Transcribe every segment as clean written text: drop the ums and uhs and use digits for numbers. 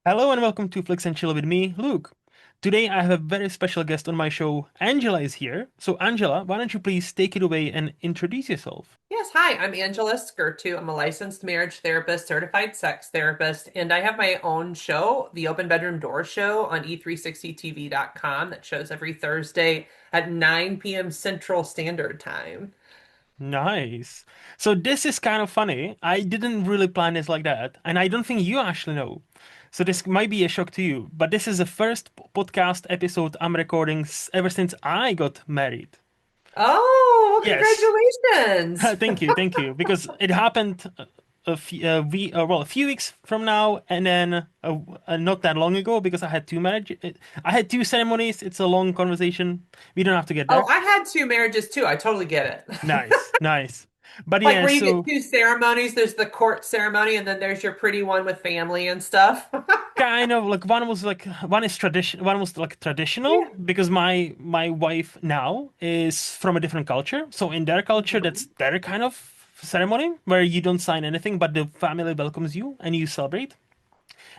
Hello and welcome to Flix and Chill with me, Luke. Today I have a very special guest on my show. Angela is here. So Angela, why don't you please take it away and introduce yourself? Yes, hi, I'm Angela Skurtu. I'm a licensed marriage therapist, certified sex therapist, and I have my own show, the Open Bedroom Door Show on e360tv.com that shows every Thursday at 9 p.m. Central Standard Time. Nice. So this is kind of funny. I didn't really plan this like that, and I don't think you actually know. So this might be a shock to you, but this is the first podcast episode I'm recording ever since I got married. Oh, well, Yes. congratulations. Thank you, because it happened a few weeks from now, and then not that long ago, because I had two ceremonies. It's a long conversation. We don't have to get Oh, there. I had two marriages too. I totally get it. Nice, nice. But Like yeah, where you get so two ceremonies, there's the court ceremony, and then there's your pretty one with family and stuff. kind of like one was like traditional Yeah. because my wife now is from a different culture. So in their culture, that's Mhm. their kind of ceremony where you don't sign anything, but the family welcomes you and you celebrate.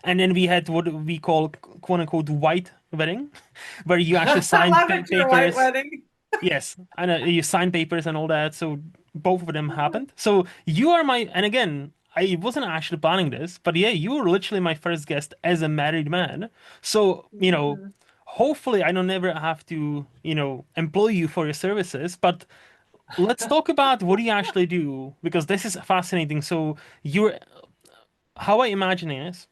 And then we had what we call quote unquote white wedding, where you actually I sign love it, your white papers. wedding. Yes, and you sign papers and all that. So both of them happened. So you are my, and again, I wasn't actually planning this, but yeah, you were literally my first guest as a married man. So, Mhm. hopefully I don't ever have to, employ you for your services, but let's talk about what you actually do because this is fascinating. So you're, how I imagine is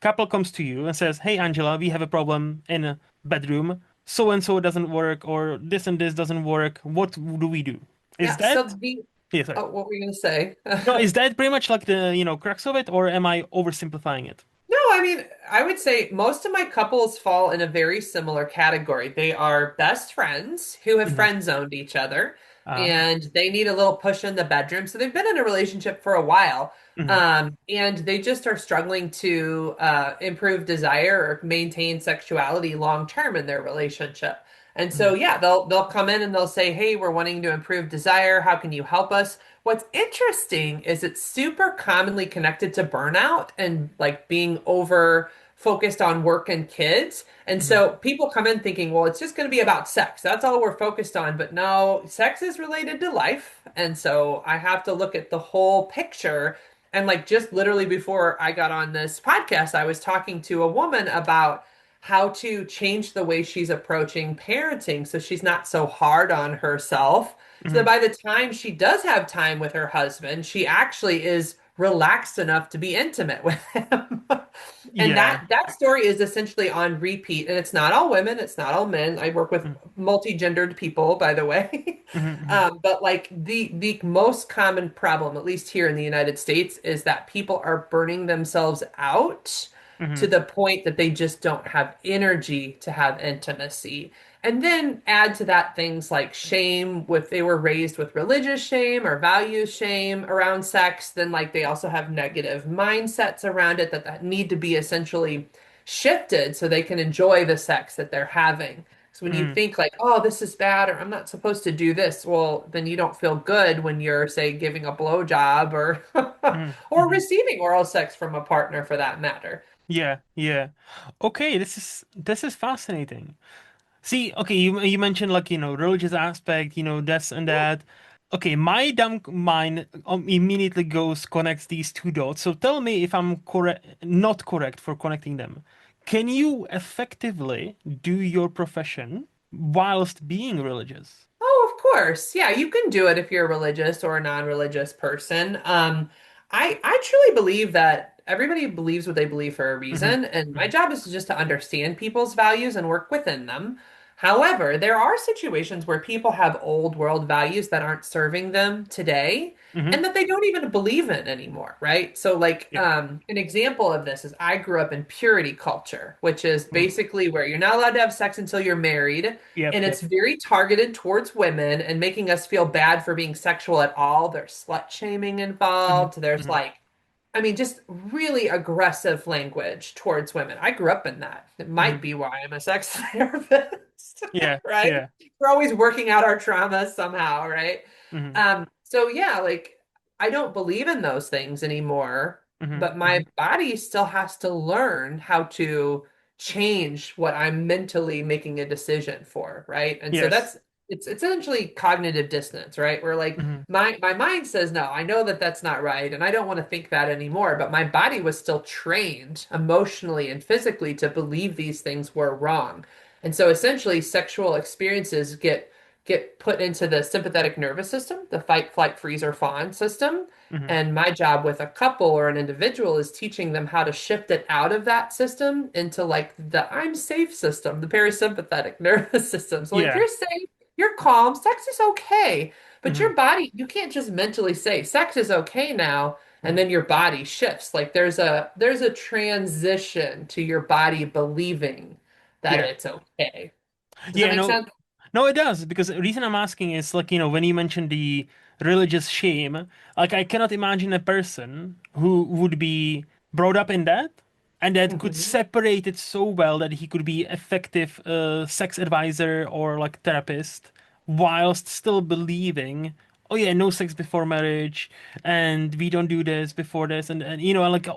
couple comes to you and says, "Hey Angela, we have a problem in a bedroom. So and so doesn't work, or this and this doesn't work. What do we do?" Is Yeah, so that the yeah, sorry. oh, what were you gonna say? No, is that pretty much like the, crux of it, or am I oversimplifying it? No, I mean, I would say most of my couples fall in a very similar category. They are best friends who have Hmm. friend zoned each other Ah. and they need a little push in the bedroom. So they've been in a relationship for a while. Hmm. And they just are struggling to improve desire or maintain sexuality long term in their relationship. And so, Hmm. yeah, they'll come in and they'll say, "Hey, we're wanting to improve desire. How can you help us?" What's interesting is it's super commonly connected to burnout and like being over focused on work and kids. And Hmm. so people come in thinking, well, it's just going to be about sex. That's all we're focused on. But no, sex is related to life. And so I have to look at the whole picture. And like just literally before I got on this podcast, I was talking to a woman about how to change the way she's approaching parenting so she's not so hard on herself so that Hmm. by the time she does have time with her husband, she actually is relaxed enough to be intimate with him. And Yeah. that story is essentially on repeat. And it's not all women, it's not all men. I work with multi-gendered people, by the way. Hmm. But like the most common problem, at least here in the United States, is that people are burning themselves out to Hmm. the point that they just don't have energy to have intimacy. And then add to that things like shame, if they were raised with religious shame or values shame around sex, then like they also have negative mindsets around it that need to be essentially shifted so they can enjoy the sex that they're having. So when you Hmm. think like, oh, this is bad or I'm not supposed to do this, well, then you don't feel good when you're, say, giving a blowjob or Hmm. or Hmm. receiving oral sex from a partner for that matter. Yeah, yeah. Okay, this is fascinating. See, okay, you mentioned like, religious aspect, this and Yeah. that. Okay, my dumb mind immediately connects these two dots. So tell me if I'm correct, not correct for connecting them. Can you effectively do your profession whilst being religious? Oh, of course. Yeah, you can do it if you're a religious or a non-religious person. I truly believe that everybody believes what they believe for a Hmm. reason, and my Hmm. job is just to understand people's values and work within them. However, there are situations where people have old world values that aren't serving them today Hmm. and that they don't even believe in anymore, right? So like Yeah. an example of this is I grew up in purity culture, which is Mm. basically where you're not allowed to have sex until you're married. Yep. And Yep. it's very targeted towards women and making us feel bad for being sexual at all. There's slut shaming Hmm. involved. There's Hmm. like, I mean, just really aggressive language towards women. I grew up in that. It might Hmm. be why I'm a sex therapist, Yeah. right? Yeah. We're always working out our traumas somehow, right? Hmm. So yeah, like I don't believe in those things anymore. Hmm. but my Hmm. body still has to learn how to change what I'm mentally making a decision for, right? And so Yes. it's essentially cognitive dissonance, right? Where like Hmm. my mind says no, I know that that's not right, and I don't want to think that anymore, but my body was still trained emotionally and physically to believe these things were wrong. And so essentially sexual experiences get put into the sympathetic nervous system, the fight, flight, freeze, or fawn system. Hmm. And my job with a couple or an individual is teaching them how to shift it out of that system into like the I'm safe system, the parasympathetic nervous system. So like Yeah. you're safe, you're calm, sex is okay. But Hmm. your body, you can't just mentally say sex is okay now, and Hmm. then your body shifts. Like there's a transition to your body believing that Yeah. it's okay. Does that Yeah, make no, sense? no, it does because the reason I'm asking is like, when you mentioned the religious shame, like I cannot imagine a person who would be brought up in that and that could Mhm. separate it so well that he could be effective sex advisor or like therapist whilst still believing, oh yeah, no sex before marriage and we don't do this before this and like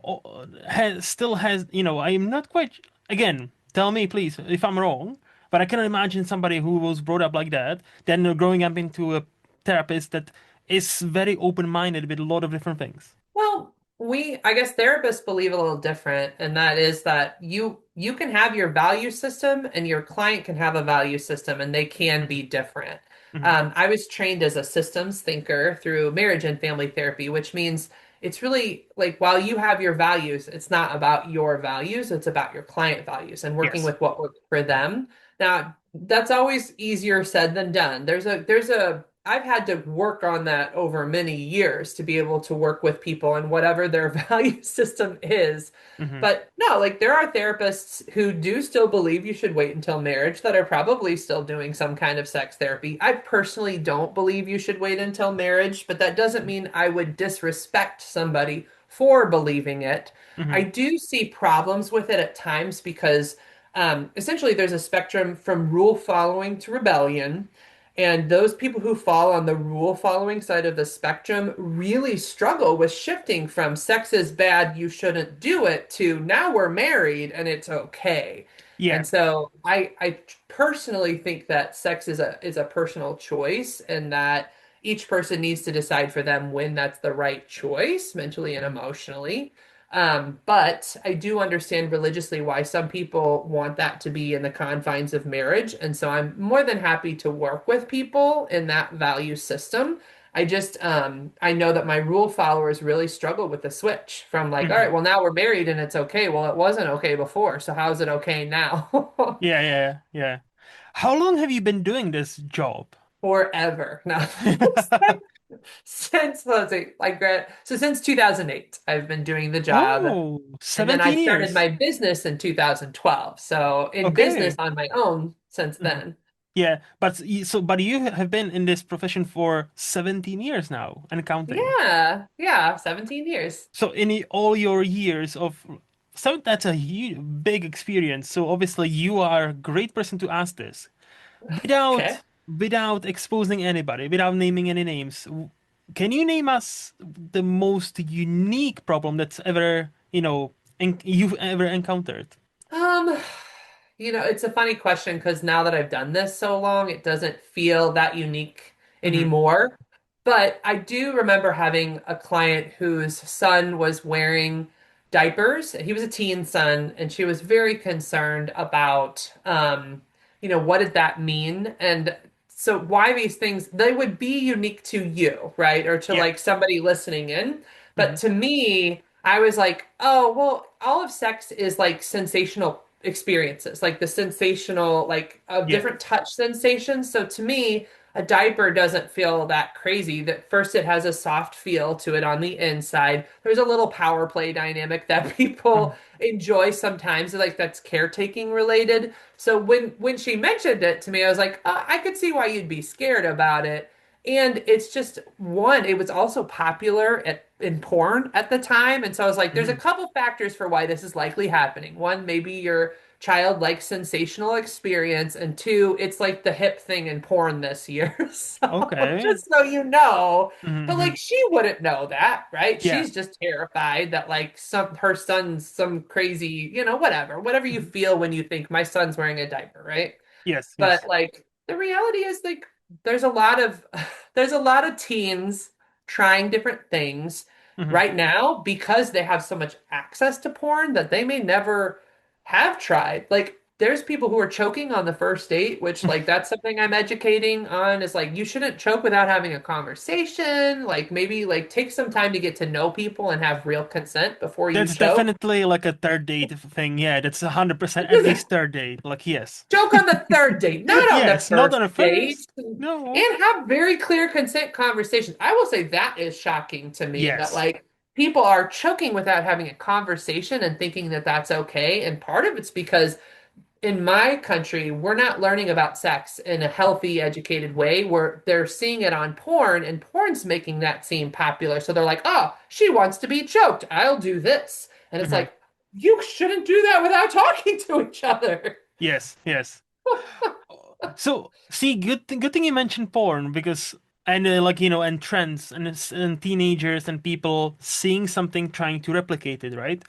still has, I'm not quite, again, tell me please if I'm wrong, but I cannot imagine somebody who was brought up like that, then growing up into a therapist that is very open-minded with a lot of different things. Well, I guess therapists believe a little different, and that is that you can have your value system and your client can have a value system, and they can Hmm. be different. Hmm. I was trained as a systems thinker through marriage and family therapy, which means it's really like while you have your values, it's not about your values, it's about your client values and working Yes. with what works for them. Now, that's always easier said than done. I've had to work on that over many years to be able to work with people and whatever their value system is. Hmm. But no, like there are therapists who do still believe you should wait until marriage that are probably still doing some kind of sex therapy. I personally don't believe you should wait until marriage, but that doesn't mean I would disrespect somebody for believing it. I Hmm. do see problems with it at times because essentially there's a spectrum from rule following to rebellion. And those people who fall on the rule following side of the spectrum really struggle with shifting from sex is bad, you shouldn't do it to now we're married and it's okay. Yeah. And so I personally think that sex is a personal choice and that each person needs to decide for them when that's the right choice, mentally and Mhm. emotionally. But I do understand religiously why some people want that to be in the confines of marriage. And so I'm more than happy to work with people in that value system. I know that my rule followers really struggle with the switch from like, all Hmm. right, well, now we're married and it's okay. Well, it wasn't okay before. So how's it okay now? Yeah, yeah, yeah. How long have you been doing this job? Forever. No. Since let's see, so since 2008, I've been doing the job. Oh, And then I 17 started years. my business in 2012. So in business Okay. on my own since Hmm. then. Yeah, but you have been in this profession for 17 years now and counting. Yeah, yeah, 17 years. So in all your years of, so that's a huge, big experience. So obviously you are a great person to ask this Okay. without exposing anybody, without naming any names. Can you name us the most unique problem that's ever, you've ever encountered? Um, it's a funny question because now that I've done this so long, it doesn't feel that unique Hmm. anymore. But I do remember having a client whose son was wearing diapers. He was a teen son, and she was very concerned about, what did that mean? And so why these things, they would be unique to you, right? Or to Yeah. like somebody listening in. But Hmm. to me, I was like, oh, well, all of sex is like sensational experiences, like the sensational, like of Yeah. different touch sensations. So to me, a diaper doesn't feel that crazy. That first, it has a soft feel to it on the inside. There's a little power play dynamic that people Hmm. enjoy sometimes, like that's caretaking related. So when she mentioned it to me, I was like, I could see why you'd be scared about it. And it's just one, it was also popular in porn at the time. And so I was like, there's a Hmm. couple factors for why this is likely happening. One, maybe childlike sensational experience, and two, it's like the hip thing in porn this year. So Okay. just so you know, but Hmm. like she wouldn't know that, right? Yeah. She's just terrified that like some her son's some crazy, whatever you Mhm. feel when you think my son's wearing a diaper, right? Yes, But yes. like the reality is like there's a lot of there's a lot of teens trying different things Hmm. right now because they have so much access to porn that they may never have tried. Like there's people who are choking on the first date, which like that's something I'm educating on is like you shouldn't choke without having a conversation. Like maybe like take some time to get to know people and have real consent before you That's choke. definitely like a third date thing. Yeah, that's 100% at least third date. Like, yes. Joke on the third date, not on the Yes, not first on a date, first. No. and have very clear consent conversations. I will say that is shocking to me that Yes. like people are choking without having a conversation and thinking that that's okay. And part of it's because in my country, we're not learning about sex in a healthy, educated way where they're seeing it on porn and porn's making that seem popular. So they're like, oh, she wants to be choked. I'll do this. And it's Hmm. like, you shouldn't do that without talking to each other. Yes, yes. So, see, good thing you mentioned porn because and like and trends and teenagers and people seeing something trying to replicate it, right?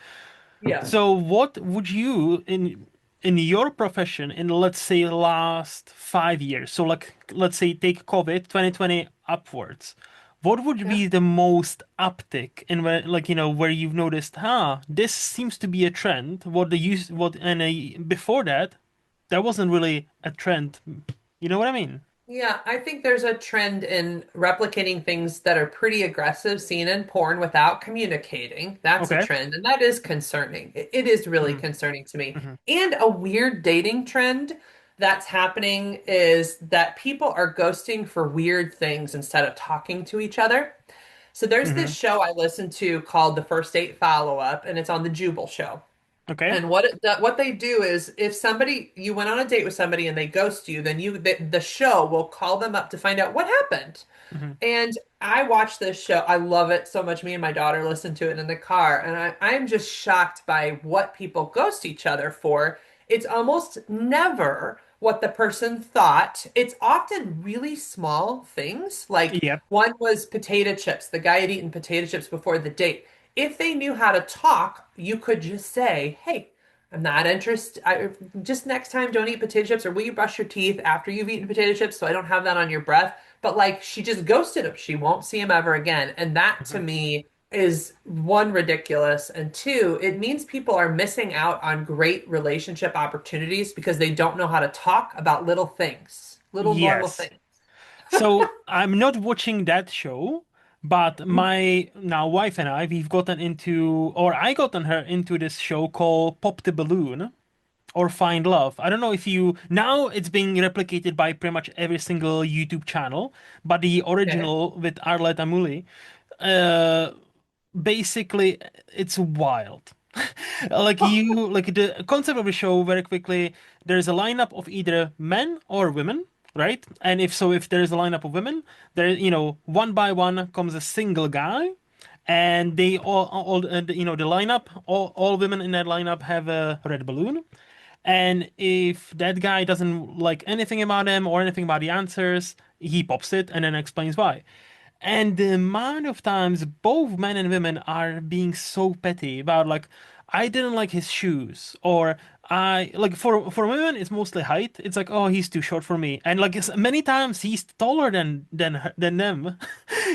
Yeah. So, what would you in your profession in let's say last 5 years? So, like let's say take COVID 2020 upwards. What would Yeah. be the most uptick in where like where you've noticed, this seems to be a trend. What the use what and before that, there wasn't really a trend. You know what I mean? Yeah, I think there's a trend in replicating things that are pretty aggressive, seen in porn without communicating. That's a Okay. trend, and that is concerning. It is really Hmm. concerning to me. Hmm. And a weird dating trend that's happening is that people are ghosting for weird things instead of talking to each other. So there's this Hmm. show I listen to called The First Date Follow-Up, and it's on the Jubal show. Okay. And what they do is if somebody you went on a date with somebody and they ghost you, then the show will call them up to find out what happened. Hmm. And I watch this show. I love it so much. Me and my daughter listen to it in the car, and I'm just shocked by what people ghost each other for. It's almost never what the person thought. It's often really small things. Like Yep. one was potato chips. The guy had eaten potato chips before the date. If they knew how to talk, you could just say, "Hey, I'm not interested. Just next time, don't eat potato chips, or will you brush your teeth after you've eaten potato chips so I don't have that on your breath?" But like she just ghosted him. She won't see him ever again. And that to Hmm. me is one, ridiculous. And two, it means people are missing out on great relationship opportunities because they don't know how to talk about little things, little normal Yes. things. So I'm not watching that show, but my now wife and I, we've gotten into, or I gotten her into this show called Pop the Balloon or Find Love. I don't know if you, now it's being replicated by pretty much every single YouTube channel, but the Okay. original with Arlette Amuli, uh, basically it's wild. Like the concept of the show very quickly, there's a lineup of either men or women, right? And if there's a lineup of women, there one by one comes a single guy, and they all the lineup, all women in that lineup have a red balloon. And if that guy doesn't like anything about him or anything about the answers, he pops it and then explains why. And the amount of times both men and women are being so petty about like, I didn't like his shoes, or I like for women it's mostly height. It's like, oh, he's too short for me, and like many times he's taller than them.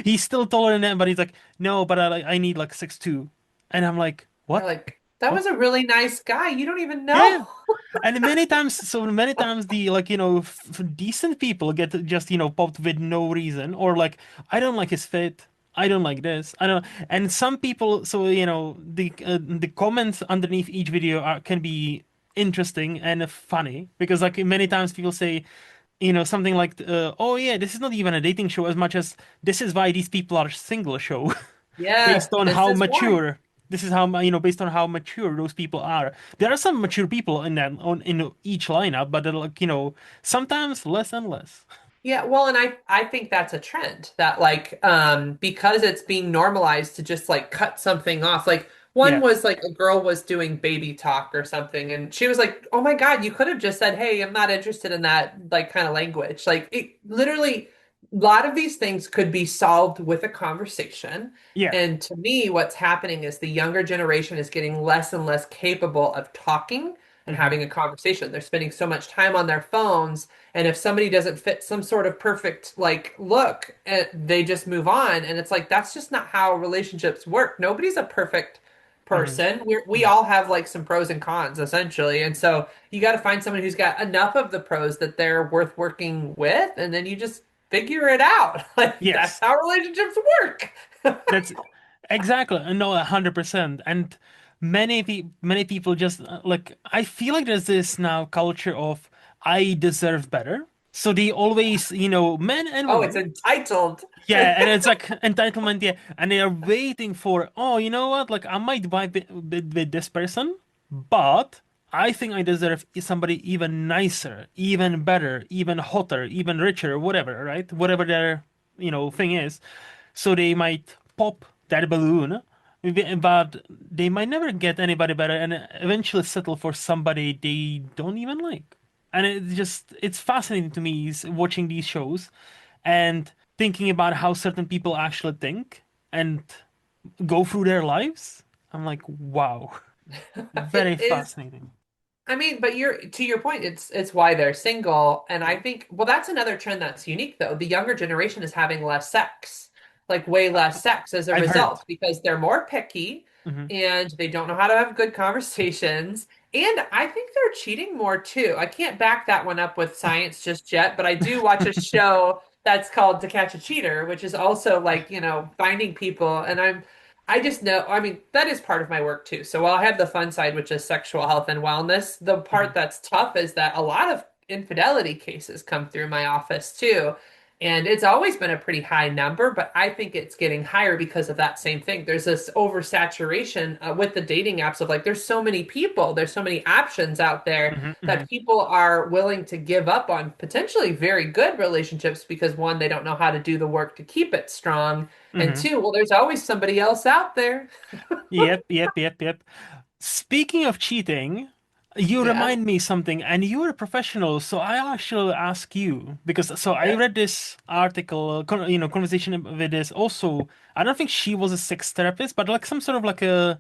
He's still taller than them, but he's like, no, but I need like 6'2", and I'm like, You're what? like, that What? was a really nice guy. You don't even Yeah. know. And many times the like decent people get just popped with no reason, or like, I don't like his fit, I don't like this, I don't. And some people, so the comments underneath each video can be interesting and funny because like many times people say something like, oh yeah, this is not even a dating show as much as this is why these people are single show. Yeah, Based on this how is why. mature this is how based on how mature those people are. There are some mature people in each lineup, but they're like sometimes less and less. Yeah, well, and I think that's a trend that like because it's being normalized to just like cut something off. Like One Yeah. was like a girl was doing baby talk or something, and she was like, "Oh my God, you could have just said, 'Hey, I'm not interested in that like kind of language.'" Like it literally, a lot of these things could be solved with a conversation. Yeah. And to me, what's happening is the younger generation is getting less and less capable of talking and Hmm. having a conversation. They're spending so much time on their phones, and if somebody doesn't fit some sort of perfect like look, they just move on. And it's like that's just not how relationships work. Nobody's a perfect Hmm. person. We Yeah. all have like some pros and cons essentially. And so you got to find someone who's got enough of the pros that they're worth working with, and then you just figure it out. Like that's Yes. how relationships work. That's exactly no 100%. And many people just like I feel like there's this now culture of I deserve better. So they always, men and Oh, it's women. entitled. Yeah, and it's like entitlement, yeah. And they are waiting for, oh, you know what? Like I might vibe with this person, but I think I deserve somebody even nicer, even better, even hotter, even richer, whatever, right? Whatever their, thing is. So they might pop that balloon, but they might never get anybody better and eventually settle for somebody they don't even like. And it's fascinating to me is watching these shows and thinking about how certain people actually think and go through their lives. I'm like, wow, very It is. fascinating. I mean, but you're to your point, it's why they're single. And I think, well, that's another trend that's unique though. The younger generation is having less sex, like way less sex as a I've heard. result, because they're more picky Hmm. and they don't know how to have good conversations. And I think they're cheating more too. I can't back that one up with science just yet, but I do watch a show that's called To Catch a Cheater, which is also like, finding people. And I just know, I mean, that is part of my work too. So while I have the fun side, which is sexual health and wellness, the part Hmm. that's tough is that a lot of infidelity cases come through my office too. And it's always been a pretty high number, but I think it's getting higher because of that same thing. There's this oversaturation with the dating apps of like, there's so many people, there's so many options out there Hmm. Hmm. that people are willing to give up on potentially very good relationships because one, they don't know how to do the work to keep it strong. And Hmm. two, well, there's always somebody else out there. Yep, yep, yep, yep. Speaking of cheating, you Yeah. remind me something, and you're a professional, so I actually ask you because so I Okay. read this article, conversation with this. Also, I don't think she was a sex therapist, but like some sort of like a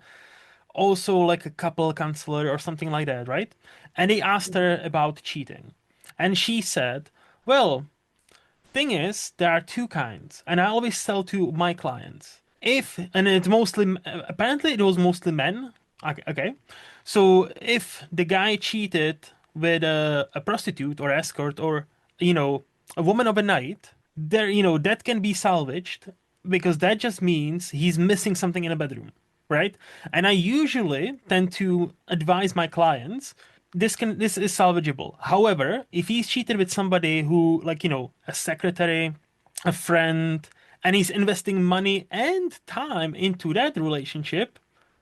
also like a couple counselor or something like that, right? And they asked her about cheating. And she said, well, thing is, there are two kinds, and I always tell to my clients. And it's mostly, apparently it was mostly men. Okay. So if the guy cheated with a prostitute or escort or, you know, a woman of a night, that can be salvaged because that just means he's missing something in a bedroom, right? And I usually tend to advise my clients this is salvageable. However, if he's cheated with somebody who like, a secretary, a friend, and he's investing money and time into that relationship,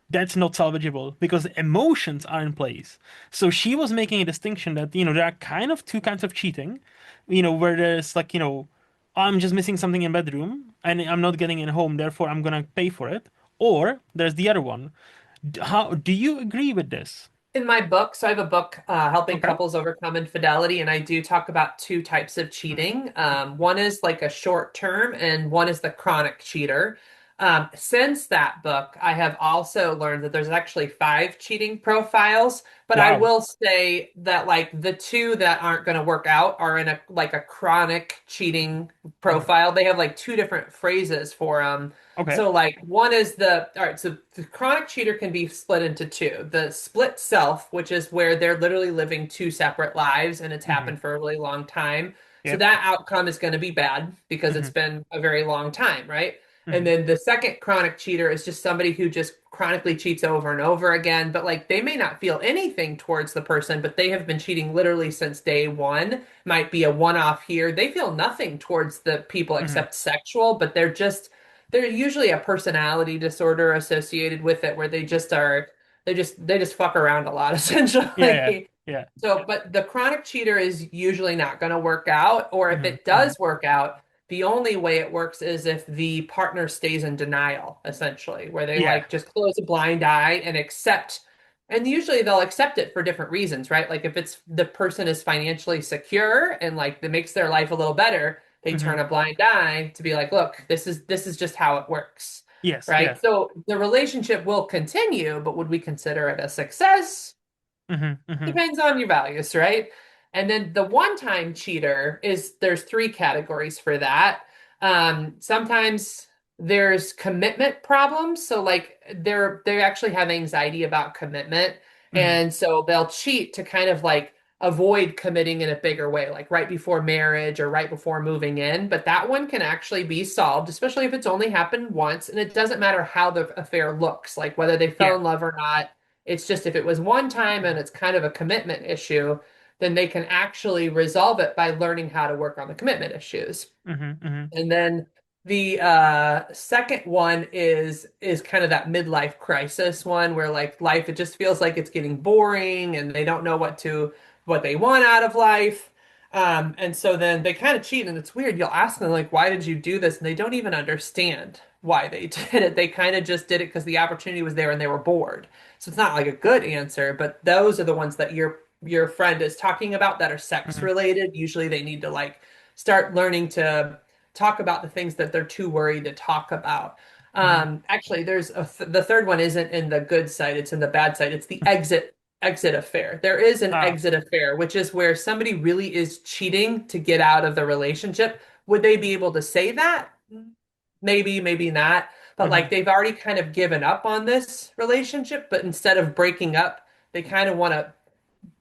that's not salvageable because emotions are in place. So she was making a distinction that, there are kind of two kinds of cheating, where there's like, I'm just missing something in bedroom and I'm not getting it home, therefore I'm gonna pay for it. Or there's the other one. How do you agree with this? In my book, so I have a book helping Okay. couples overcome infidelity, and I do talk about two types of Mhm. cheating. One is like a short term, and one is the chronic cheater. Since that book, I have also learned that there's actually five cheating profiles, but I Wow. will say that like the two that aren't going to work out are in a chronic cheating Mhm. profile. They have like two different phrases for them. Okay. So like one is all right, so the chronic cheater can be split into two. The split self, which is where they're literally living two separate lives and it's Hmm. happened for a really long time. So Yep. that outcome is going to be bad because it's Hmm. been a very long time, right? And Hmm. then the second chronic cheater is just somebody who just chronically cheats over and over again, but like they may not feel anything towards the person, but they have been cheating literally since day one. Might be a one-off here. They feel nothing towards the people Hmm. except sexual, but there's usually a personality disorder associated with it where they just fuck around a lot Yeah, yeah, essentially. yeah. So, but the chronic cheater is usually not going to work out, or if Hmm. it Hmm. does work out, The only way it works is if the partner stays in denial, essentially, where they Yeah. like just close a blind eye and accept. And usually they'll accept it for different reasons, right? Like if it's the person is financially secure and like that makes their life a little better, they Hmm. turn a blind eye to be like, look, this is just how it works, Yes. Yeah. right? So the relationship will continue, but would we consider it a success? Hmm. Hmm. Depends on your values, right? And then the one-time cheater is there's three categories for that. Sometimes there's commitment problems. So like they actually have anxiety about commitment. Hmm. And so they'll cheat to kind of like avoid committing in a bigger way, like right before marriage or right before moving in. But that one can actually be solved, especially if it's only happened once. And it doesn't matter how the affair looks, like whether they fell Yeah. in love or not. It's just if it was one time and it's kind of a commitment issue, then they can actually resolve it by learning how to work on the commitment issues. Hmm. Hmm. And then the second one is kind of that midlife crisis one where like life it just feels like it's getting boring and they don't know what they want out of life. And so then they kind of cheat and it's weird. You'll ask them like, why did you do this? And they don't even understand why they did it. They kind of just did it because the opportunity was there and they were bored. So it's not like a good answer, but those are the ones that your friend is talking about that are sex Hmm. related. Usually they need to like start learning to talk about the things that they're too worried to talk about. Hmm. Actually, the third one isn't in the good side; it's in the bad side. It's the exit affair. There is an Ah. exit affair, which is where somebody really is cheating to get out of the relationship. Would they be able to say that? Maybe, maybe not. But Hmm. like they've already kind of given up on this relationship, but instead of breaking up, they kind of want to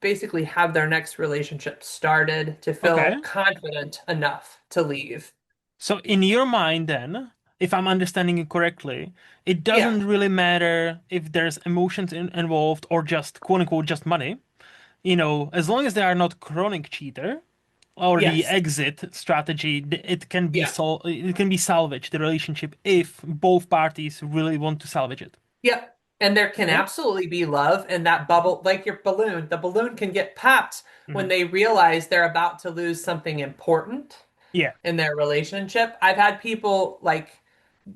basically have their next relationship started to Okay. feel confident enough to leave. So in your mind, then, if I'm understanding you correctly, it Yeah. doesn't really matter if there's emotions involved or just quote unquote just money. As long as they are not chronic cheater or the Yes. exit strategy, it can be Yeah. it can be salvaged the relationship if both parties really want to salvage it. Yep. And there can Okay. absolutely be love and that bubble, like your balloon, the balloon can get popped when Hmm. they realize they're about to lose something important Yeah. in their relationship. I've had people like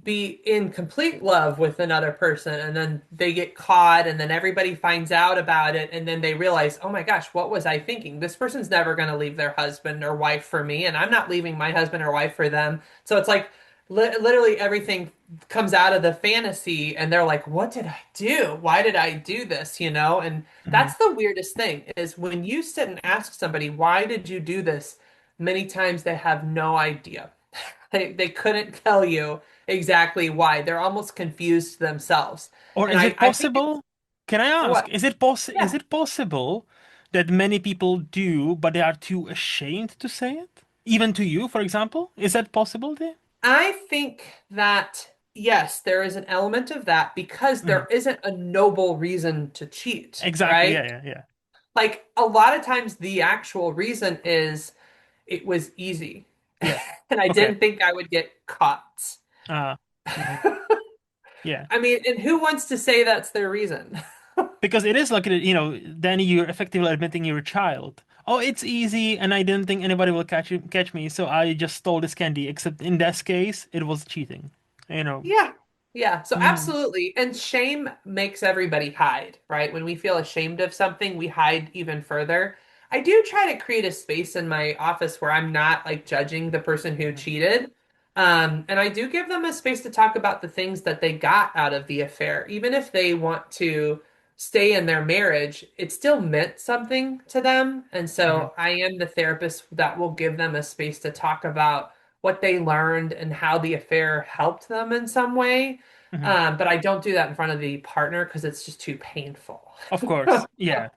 be in complete love with another person and then they get caught and then everybody finds out about it and then they realize, oh my gosh, what was I thinking? This person's never going to leave their husband or wife for me and I'm not leaving my husband or wife for them. So it's like literally everything comes out of the fantasy and they're like, what did I do? Why did I do this? And Hmm. that's the weirdest thing is when you sit and ask somebody, why did you do this? Many times they have no idea. They couldn't tell you exactly why. They're almost confused themselves. Or And is it I think it's possible? Can I ask, what? is Yeah. it possible that many people do, but they are too ashamed to say it? Even to you, for example? Is that possible there? I think that yes, there is an element of that because Mhm. there isn't a noble reason to cheat, Exactly. right? Yeah, yeah, yeah. Like a lot of times the actual reason is it was easy Yeah. and I Okay. didn't think I would get caught. Uh, mhm. Yeah. I mean, and who wants to say that's their reason? Because it is like, then you're effectively admitting you're a child. Oh, it's easy, and I didn't think anybody will catch me, so I just stole this candy. Except in this case, it was cheating. You know. Yeah. Yeah. So Mhm. absolutely. And shame makes everybody hide, right? When we feel ashamed of something, we hide even further. I do try to create a space in my office where I'm not like judging the person who Mhm. cheated. And I do give them a space to talk about the things that they got out of the affair. Even if they want to stay in their marriage, it still meant something to them. And Mhm. so I am the therapist that will give them a space to talk about what they learned and how the affair helped them in some way. Mhm. But I don't do that in front of the partner because it's just too painful. Of course. Yeah.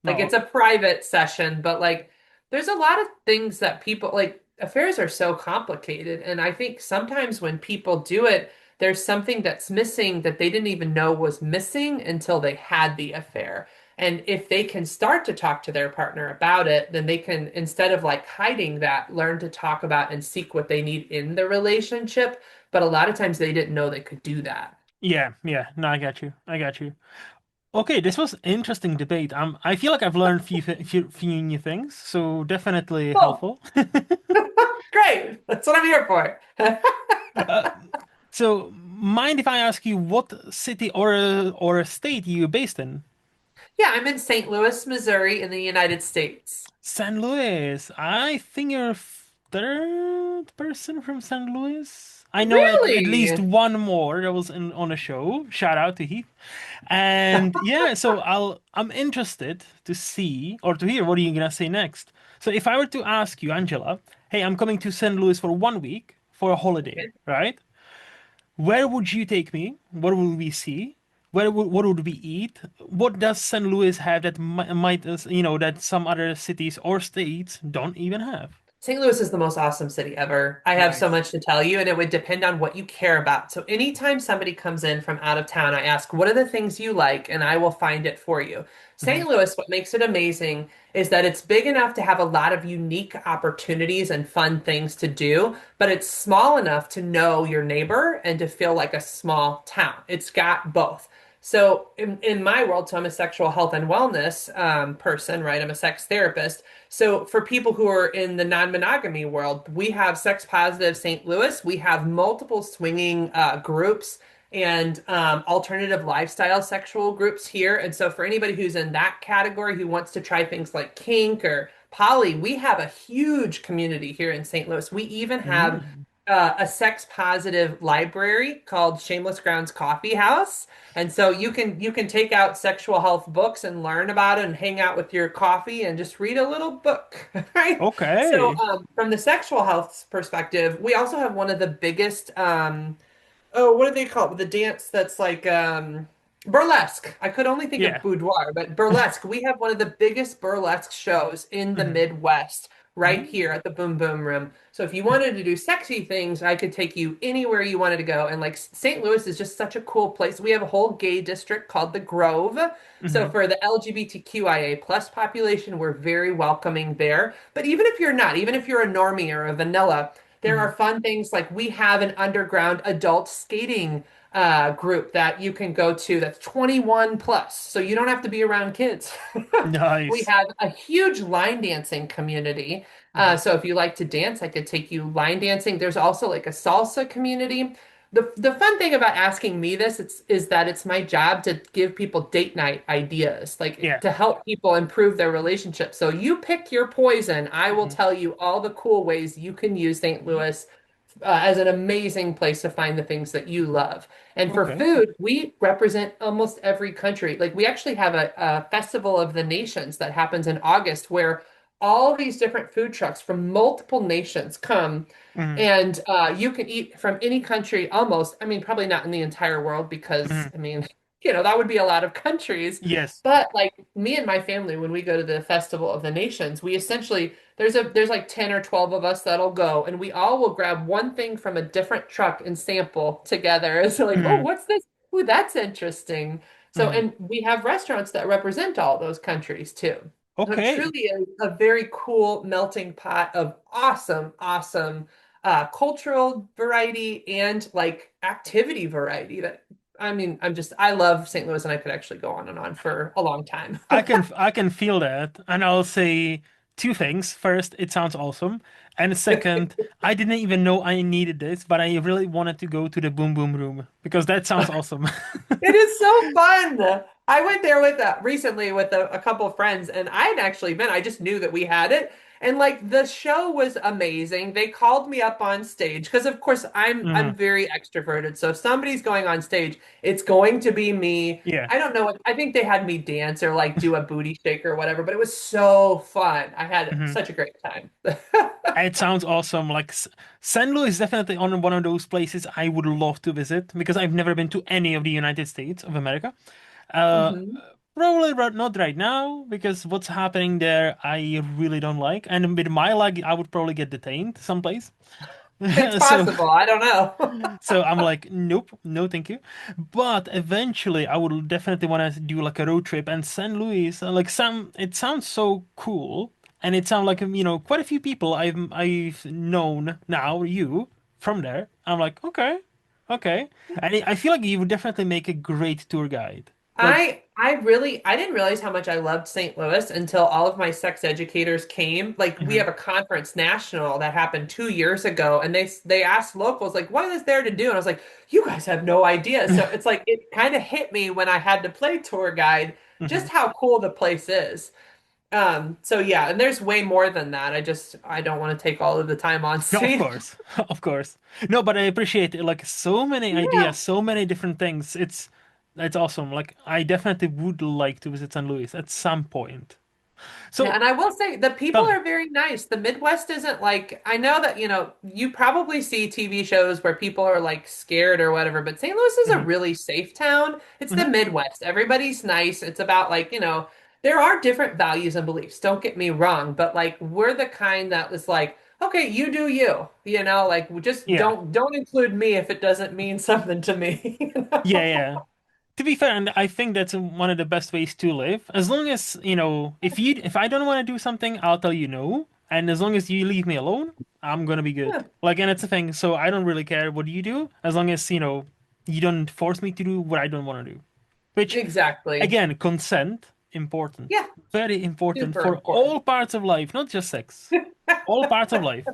Like No. it's a private session, but like there's a lot of things that people like affairs are so complicated. And I think sometimes when people do it, there's something that's missing that they didn't even know was missing until they had the affair. And if they can start to talk to their partner about it, then they can, instead of like hiding that, learn to talk about and seek what they need in the relationship. But a lot of times they didn't know they could do that. Yeah. Yeah. No, I got you. I got you. Okay, this was interesting debate. I feel like I've learned few new things, so definitely Cool. helpful. Great. That's what I I'm here for. Uh, so, mind if I ask you what city or a state you're based in? Yeah, I'm in St. Louis, Missouri, in the United States. San Luis. I think you're third person from San Luis. I know at least Really? one more that was on a show. Shout out to Heath. And yeah, so I'm interested to see or to hear what are you gonna say next. So if I were to ask you, Angela, hey, I'm coming to St. Louis for 1 week for a holiday, right? Where would you take me? What would we see? What would we eat? What does St. Louis have that might that some other cities or states don't even have? St. Louis is the most awesome city ever. I have so Nice. much to tell you, and it would depend on what you care about. So, anytime somebody comes in from out of town, I ask, what are the things you like? And I will find it for you. Hmm. St. Louis, what makes it amazing is that it's big enough to have a lot of unique opportunities and fun things to do, but it's small enough to know your neighbor and to feel like a small town. It's got both. So, in my world, so I'm a sexual health and wellness person, right? I'm a sex therapist. So for people who are in the non-monogamy world, we have Sex Positive St. Louis. We have multiple swinging groups and alternative lifestyle sexual groups here. And so for anybody who's in that category who wants to try things like kink or poly, we have a huge community here in St. Louis. We even have Mm. a sex positive library called Shameless Grounds Coffee House. And so you can take out sexual health books and learn about it and hang out with your coffee and just read a little book, right? So Okay. from the sexual health perspective, we also have one of the biggest oh, what do they call it? The dance that's like burlesque. I could only think of Yeah. boudoir, but burlesque. We have one of the biggest burlesque shows in the Hmm. Midwest right here Mm. at the Boom Boom Room. So if you wanted to do sexy things, I could take you anywhere you wanted to go. And like St. Louis is just such a cool place. We have a whole gay district called the Grove. So Hmm. for the LGBTQIA plus population, we're very welcoming there. But even if you're not, even if you're a normie or a vanilla, there Hmm. are fun things like we have an underground adult skating group that you can go to that's 21 plus, so you don't have to be around kids. We Nice. have a huge line dancing community. Hmm. So if you like to dance, I could take you line dancing. There's also like a salsa community. The fun thing about asking me this is that it's my job to give people date night ideas, like Yeah. to help people improve their relationship. So you pick your poison. I will Hmm. tell you all the cool ways you can use St. Louis as an amazing place to find the things that you love. And for Okay. food, we represent almost every country. Like we actually have a Festival of the Nations that happens in August where all these different food trucks from multiple nations come Hmm. and you can eat from any country almost. I mean, probably not in the entire world because, Hmm. I mean, that would be a lot of countries. Yes. But like me and my family, when we go to the Festival of the Nations, we essentially there's like 10 or 12 of us that'll go and we all will grab one thing from a different truck and sample together. So like, oh, Hmm. what's this? Ooh, that's interesting. So, Hmm. and we have restaurants that represent all those countries too. So it Okay. truly is a very cool melting pot of awesome, awesome cultural variety and like activity variety that I mean, I love St. Louis and I could actually go on and on for a long time. I can feel that, and I'll say two things. First, it sounds awesome, and second, I didn't even know I needed this, but I really wanted to go to the Boom Boom Room because that sounds awesome. It is so fun. I went there with recently with a couple of friends, and I had actually been. I just knew that we had it, and like the show was amazing. They called me up on stage because, of course, I'm Hmm. very extroverted. So if somebody's going on stage, it's going to be me. Yeah. I don't know what I think they had me dance or like do a booty shake or whatever, but it was so fun. I had Hmm. such a great time. It sounds awesome. Like San Luis is definitely on one of those places I would love to visit because I've never been to any of the United States of America. Uh, hmm Probably not right now because what's happening there I really don't like, and with my luck, I would probably get detained someplace. It's So, possible. I don't know. so I'm like, nope, no, thank you. But eventually, I would definitely want to do like a road trip, and San Luis, like it sounds so cool, and it sounds like quite a few people I've known now you from there. I'm like, okay, okay, and I feel like you would definitely make a great tour guide. Like, I didn't realize how much I loved St. Louis until all of my sex educators came. Like we Hmm. have a conference national that happened 2 years ago, and they asked locals like, "What is there to do?" And I was like, "You guys have no idea." So it's like it kind of hit me when I had to play tour guide just Hmm. how cool the place is. So yeah, and there's way more than that. I don't want to take all of the time on No, of screen. course, of course. No, but I appreciate it. Like so many Yeah. ideas, so many different things. It's awesome. Like I definitely would like to visit St. Louis at some point. Yeah, So and I will say the tell people me. are very nice. The Midwest isn't like, I know that, you probably see TV shows where people are like scared or whatever, but St. Louis is a Hmm. really safe town. It's the Hmm. Midwest. Everybody's nice. It's about like, there are different values and beliefs. Don't get me wrong, but like we're the kind that was like, okay, you do you, like we just Yeah, don't include me if it doesn't mean something to me, yeah, yeah. To be fair, and I think that's one of the best ways to live. As long as, if I don't want to do something, I'll tell you no. And as long as you leave me alone, I'm gonna be good. Yeah, Like, and it's a thing. So I don't really care what you do, as long as, you don't force me to do what I don't want to do. Which, exactly. again, consent, important. Yeah, Very important super for all important. parts of life, not just sex. All parts of life.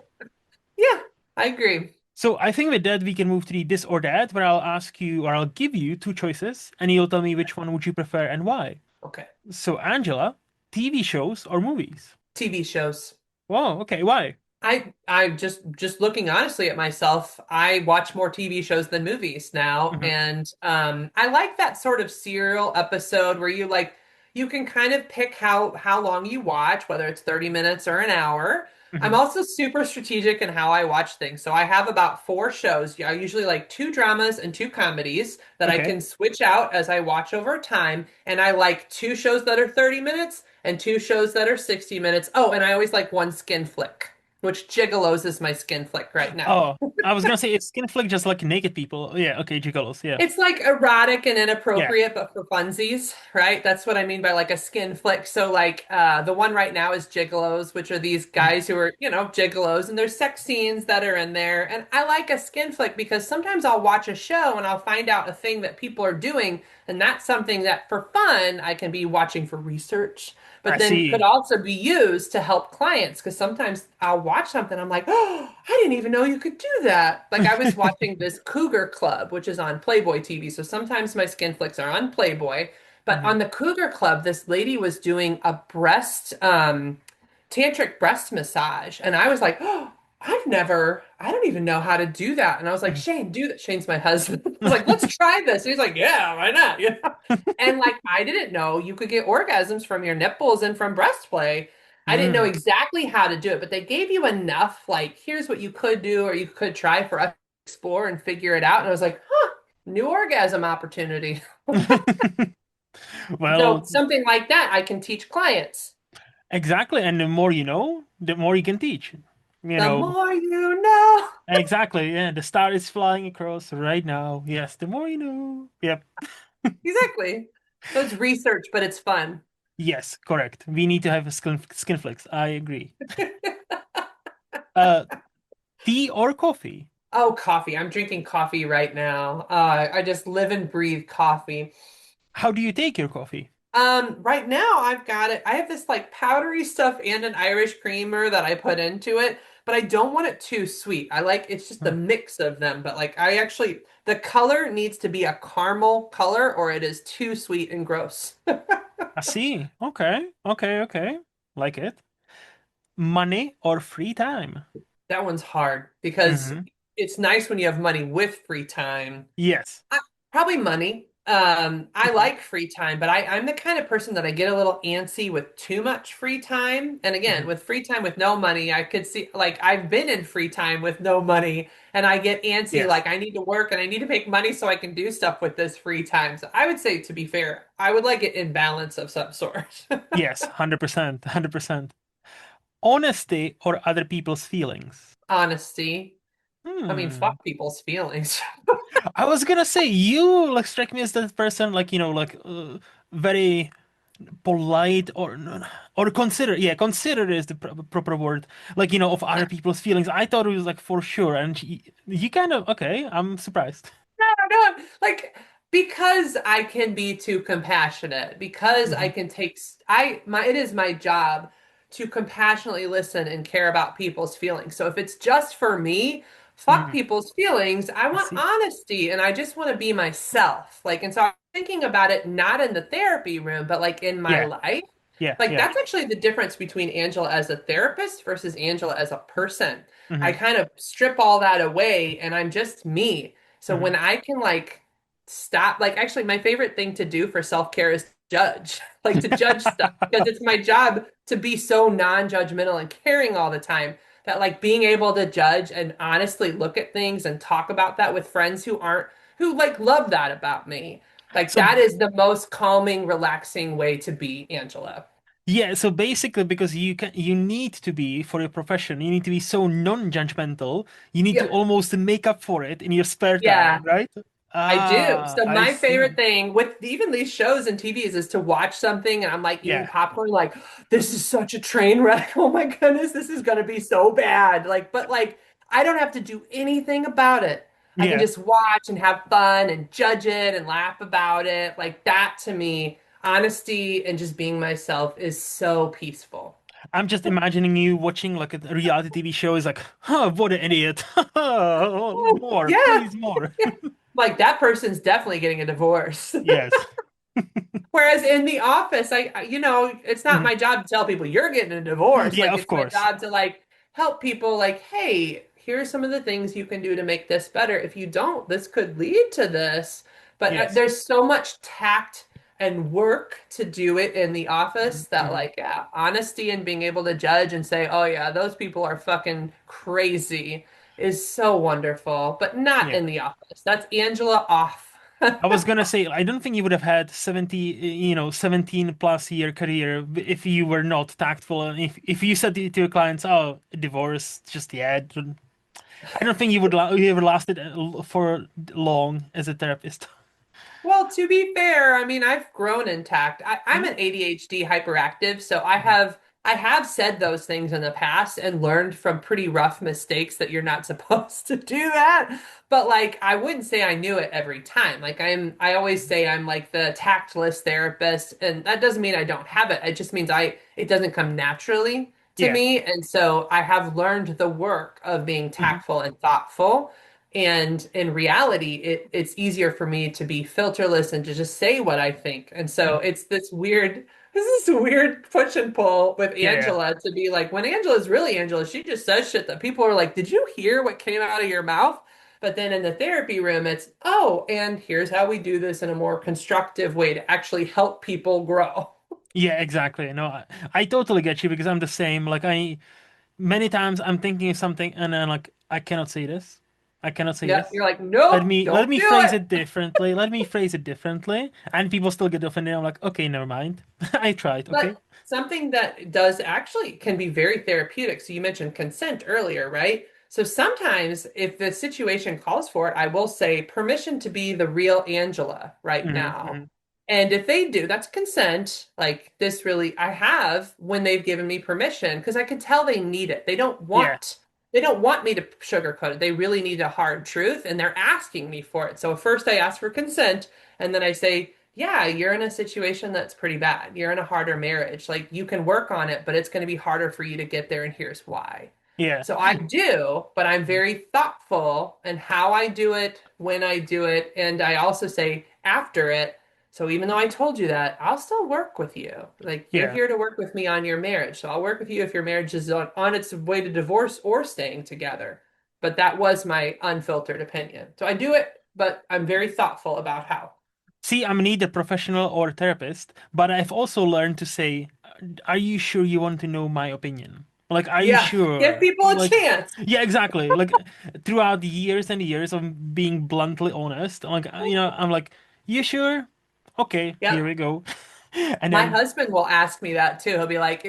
Yeah, I agree. So I think with that we can move to the this or that, where I'll ask you or I'll give you two choices, and you'll tell me which one would you prefer and why. Okay. So Angela, TV shows or movies? TV shows. Wow, okay, why? I just looking honestly at myself, I watch more TV shows than movies now. Hmm. And I like that sort of serial episode where you can kind of pick how long you watch, whether it's 30 minutes or an hour. I'm Hmm. also super strategic in how I watch things. So I have about four shows. I usually like two dramas and two comedies that I Okay. can switch out as I watch over time. And I like two shows that are 30 minutes and two shows that are 60 minutes. Oh, and I always like one skin flick, which Gigolos is my skin flick right now. Oh, I was gonna say it's skin flick just like naked people. Yeah, okay, gigolos, yeah. It's like erotic and Yeah. inappropriate, but for funsies, right? That's what I mean by like a skin flick. So like the one right now is Gigolos, which are these Mhm. guys who are, gigolos, and there's sex scenes that are in there. And I like a skin flick because sometimes I'll watch a show and I'll find out a thing that people are doing, and that's something that for fun I can be watching for research, I but then could see. also be used to help clients because sometimes I'll watch something, I'm like, oh, I didn't even know you could do that. Like I was watching this Cougar Club, which is on Playboy TV. So sometimes my skin flicks are on Playboy, but Mhm. on the Cougar Club, this lady was doing a tantric breast massage, and I was like, oh, I don't even know how to do that. And I was like, Mhm. Shane, do that. Shane's my husband. I was like, let's try this. And he's like, yeah, why not? And like, I didn't know you could get orgasms from your nipples and from breast play. I didn't know Mm. exactly how to do it, but they gave you enough, like, here's what you could do, or you could try for us to explore and figure it out. And I was like, huh, new orgasm opportunity. So Well, something like that, I can teach clients. exactly. And the more you know, the more you can teach. You The know, more you know. exactly. Yeah, the star is flying across right now. Yes, the more you know. Yep. Exactly. So it's research, but it's fun. Yes, correct. We need to have a skin flicks. I agree. Uh, tea or coffee? Oh, coffee. I'm drinking coffee right now. I just live and breathe coffee. How do you take your coffee? Right now I've got it. I have this like powdery stuff and an Irish creamer that I put into it, but I don't want it too sweet. I like it's just the Hmm. mix of them, but like the color needs to be a caramel color or it is too sweet and gross. I see. Okay, okay, okay. Like it. Money or free time? That one's hard because Hmm. it's nice when you have money with free time. Yes. I, probably money. I Mhm. like free time, but I'm the kind of person that I get a little antsy with too much free time. And again, Mhm. with free time with no money, I could see like I've been in free time with no money and I get antsy Yes. like I need to work and I need to make money so I can do stuff with this free time. So I would say to be fair, I would like it in balance of some sort. Yes. 100%. 100%. Honesty or other people's feelings? Honesty. I mean, Hmm. fuck people's feelings. I was gonna say you like strike me as that person like very polite or consider yeah consider is the proper word like of other people's feelings. I thought it was like for sure, and you kind of okay. I'm surprised. No, no, like Because I can be too compassionate, because I Hmm. can take I my it is my job to compassionately listen and care about people's feelings. So if it's just for me, fuck Hmm. people's feelings. I I want see. honesty and I just want to be myself. Like, and so I'm thinking about it not in the therapy room, but like in my Yeah, life. yeah, Like yeah. that's actually the difference between Angela as a therapist versus Angela as a person. I Hmm. kind of strip all that away and I'm just me. So when Hmm. I can like stop, like actually my favorite thing to do for self-care is judge, like to judge stuff because it's my job to be so non-judgmental and caring all the time that like being able to judge and honestly look at things and talk about that with friends who like love that about me. Like So that is the most calming, relaxing way to be, Angela. yeah, so basically because you need to be for your profession, you need to be so non-judgmental, you need to Yeah. almost make up for it in your spare Yeah. time, right? I do. Ah, So I my favorite see. thing with even these shows and TVs is to watch something and I'm like eating Yeah. popcorn, like, this is such a train wreck. Oh my goodness, this is gonna be so bad. Like, but like I don't have to do anything about it. I can Yeah. just watch and have fun and judge it and laugh about it. Like that to me, honesty and just being myself is so peaceful. I'm just imagining you watching like a reality TV show is like, huh, what an idiot. More, Yeah. please more. Like that person's definitely getting a divorce. Yes. Whereas in the office, it's not Mhm. my job to tell people you're getting a divorce. Yeah, Like of it's my course. job to like help people like, hey, here's some of the things you can do to make this better. If you don't, this could lead to this. But Yes. there's so much tact and work to do it in the office that Hmm. like, yeah, honesty and being able to judge and say, oh yeah, those people are fucking crazy is so wonderful, but not Yeah. in the office. That's Angela off. I was gonna say, I don't think you would have had 17 plus year career if you were not tactful. And if you said to your clients, "Oh, divorce, just yeah," I don't think you ever lasted for long as a therapist. Well, to be fair, I mean, I've grown intact. I'm Mhm. an ADHD hyperactive, so Mhm. I have said those things in the past and learned from pretty rough mistakes that you're not supposed to do that. But like, I wouldn't say I knew it every time. Like I always say I'm like the tactless therapist, and that doesn't mean I don't have it. It just means it doesn't come naturally to Yeah. me. And so I have learned the work of being Hmm. tactful and thoughtful. And in reality, it's easier for me to be filterless and to just say what I think. And so Hmm. it's this is a weird push and pull with Yeah. Yeah. Angela to be like, when Angela's really Angela, she just says shit that people are like, did you hear what came out of your mouth? But then in the therapy room, it's, oh, and here's how we do this in a more constructive way to actually help people grow. Yeah, exactly. No, I totally get you because I'm the same. Like many times I'm thinking of something and then like I cannot say this. I cannot say Yeah, this. you're like, Let nope, me let don't me do phrase it. it differently. Let me phrase it differently. And people still get offended. I'm like, okay, never mind. I tried, okay? But something that does actually can be very therapeutic. So you mentioned consent earlier, right? So sometimes if the situation calls for it, I will say permission to be the real Angela right Hmm. now. Hmm. And if they do, that's consent. Like this really, I have when they've given me permission because I can tell they need it. Yeah. They don't want me to sugarcoat it. They really need a hard truth and they're asking me for it. So first I ask for consent and then I say, yeah, you're in a situation that's pretty bad. You're in a harder marriage. Like you can work on it, but it's going to be harder for you to get there, and here's why. Yeah. So I do, but I'm very thoughtful in how I do it, when I do it, and I also say after it. So even though I told you that, I'll still work with you. Like you're Yeah. here to work with me on your marriage. So I'll work with you if your marriage is on its way to divorce or staying together. But that was my unfiltered opinion. So I do it, but I'm very thoughtful about how. See, I'm neither professional or therapist, but I've also learned to say, are you sure you want to know my opinion? Like, are you Yeah, give sure? people a Like, chance. yeah, exactly. Like, throughout the years and years of being bluntly honest, like, I'm like, you sure? Okay, here Yep. we go. And My then, husband will ask me that too. He'll be like,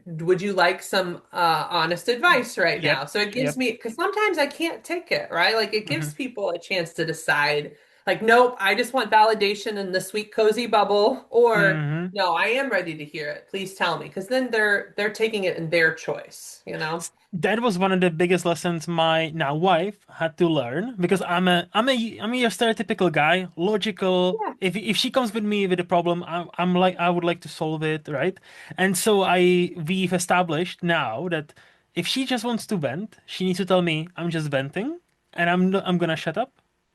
would you like some honest advice right yep, now? So it gives yep. me, because sometimes I can't take it, right? Like it Hmm. gives people a chance to decide. Like, nope, I just want validation in the sweet cozy bubble, or Hmm. no, I am ready to hear it. Please tell me, because then they're taking it in their choice, you know? That was one of the biggest lessons my now wife had to learn because I'm your stereotypical guy, logical. Yeah. If she comes with me with a problem, I'm like I would like to solve it, right? And so we've established now that if she just wants to vent, she needs to tell me I'm just venting, and I'm gonna shut up.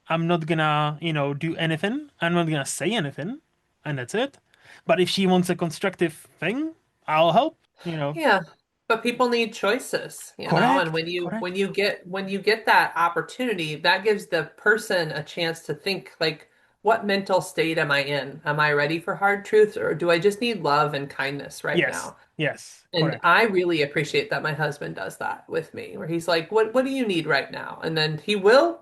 I'm not gonna, do anything. I'm not gonna say anything, and that's it. But if she wants a constructive thing, I'll help, Yeah, but people need choices, you know, and Correct, when you correct. when you get that opportunity, that gives the person a chance to think like, what mental state am I in? Am I ready for hard truths, or do I just need love and kindness right Yes, now? yes, And correct, I really appreciate that my husband does that with me, where he's like, what do you need right now? And then he will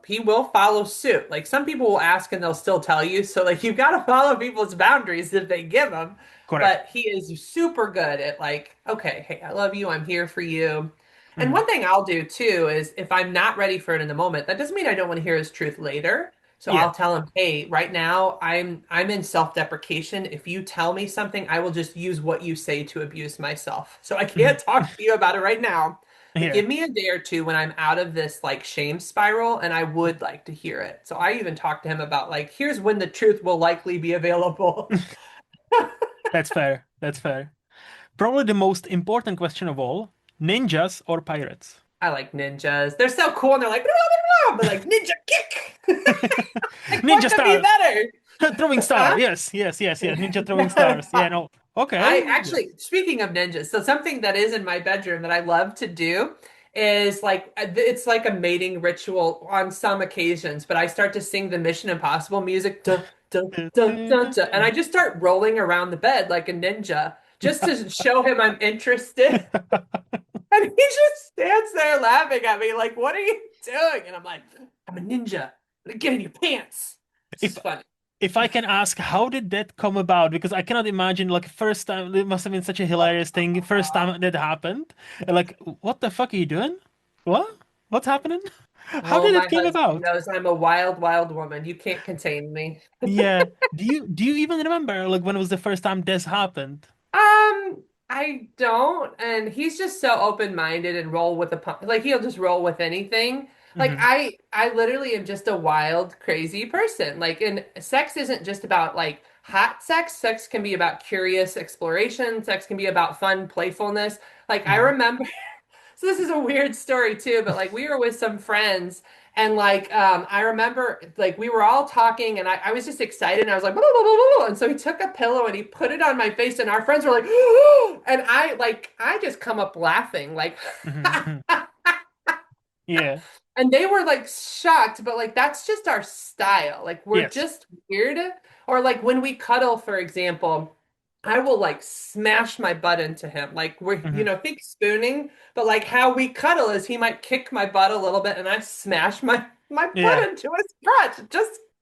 follow suit. Like some people will ask and they'll still tell you. So like you've got to follow people's boundaries if they give them. correct. But he is super good at like, okay, hey, I love you. I'm here for you. And Hmm. one thing I'll do too is if I'm not ready for it in the moment, that doesn't mean I don't want to hear his truth later. So Yeah. I'll tell him, "Hey, right now I'm in self-deprecation. If you tell me something, I will just use what you say to abuse myself. So I Hmm. can't talk to you about it right now, but Yeah. give me a day or two when I'm out of this like shame spiral and I would like to hear it." So I even talked to him about like, here's when the truth will likely be available. That's fair. That's fair. Probably the most important question of all, ninjas or pirates? I like ninjas. They're so cool and they're like, blah, blah, blah, but like ninja kick. Like what Ninja could be star! better? Throwing star. Huh? Yes, yes, yes, yes. Ninja throwing stars. Yeah, no. I Okay. Yeah. actually, speaking of ninjas, so something that is in my bedroom that I love to do is like it's like a mating ritual on some occasions, but I start to sing the Mission Impossible music, dun, dun, dun, dun, dun, and I just start rolling around the bed like a ninja just to show him I'm interested. And he just stands there laughing at me like, "What are you doing?" And I'm like, "I'm a ninja. Get in your pants." It's If just funny. if I can ask, how did that come about? Because I cannot imagine, like, first time, it must have been such a hilarious thing. First time that happened. Like, what the fuck are you doing? What? What's happening? How Oh, did it my came husband about? knows I'm a wild, wild woman. You can't contain me. Yeah. Do you even remember, like, when was the first time this happened? I don't, and he's just so open-minded and roll with the pump. Like he'll just roll with anything. Like Hmm. I literally am just a wild, crazy person. Like, and sex isn't just about like hot sex. Sex can be about curious exploration. Sex can be about fun playfulness. Like I Hmm. remember so this is a weird story too, but like we were with some friends and like I remember like we were all talking and I was just excited and I was like blah, blah, blah, blah, blah. And so he took a pillow and he put it on my face and our friends were like and I just come up laughing like Hmm. Yeah. and they were like shocked, but like that's just our style. Like we're Yes. just weird. Or like when we cuddle, for example, I will like smash my butt into him. Like we're, Hmm. think spooning, but like how we cuddle is he might kick my butt a little bit and I smash my butt Yeah. into his crotch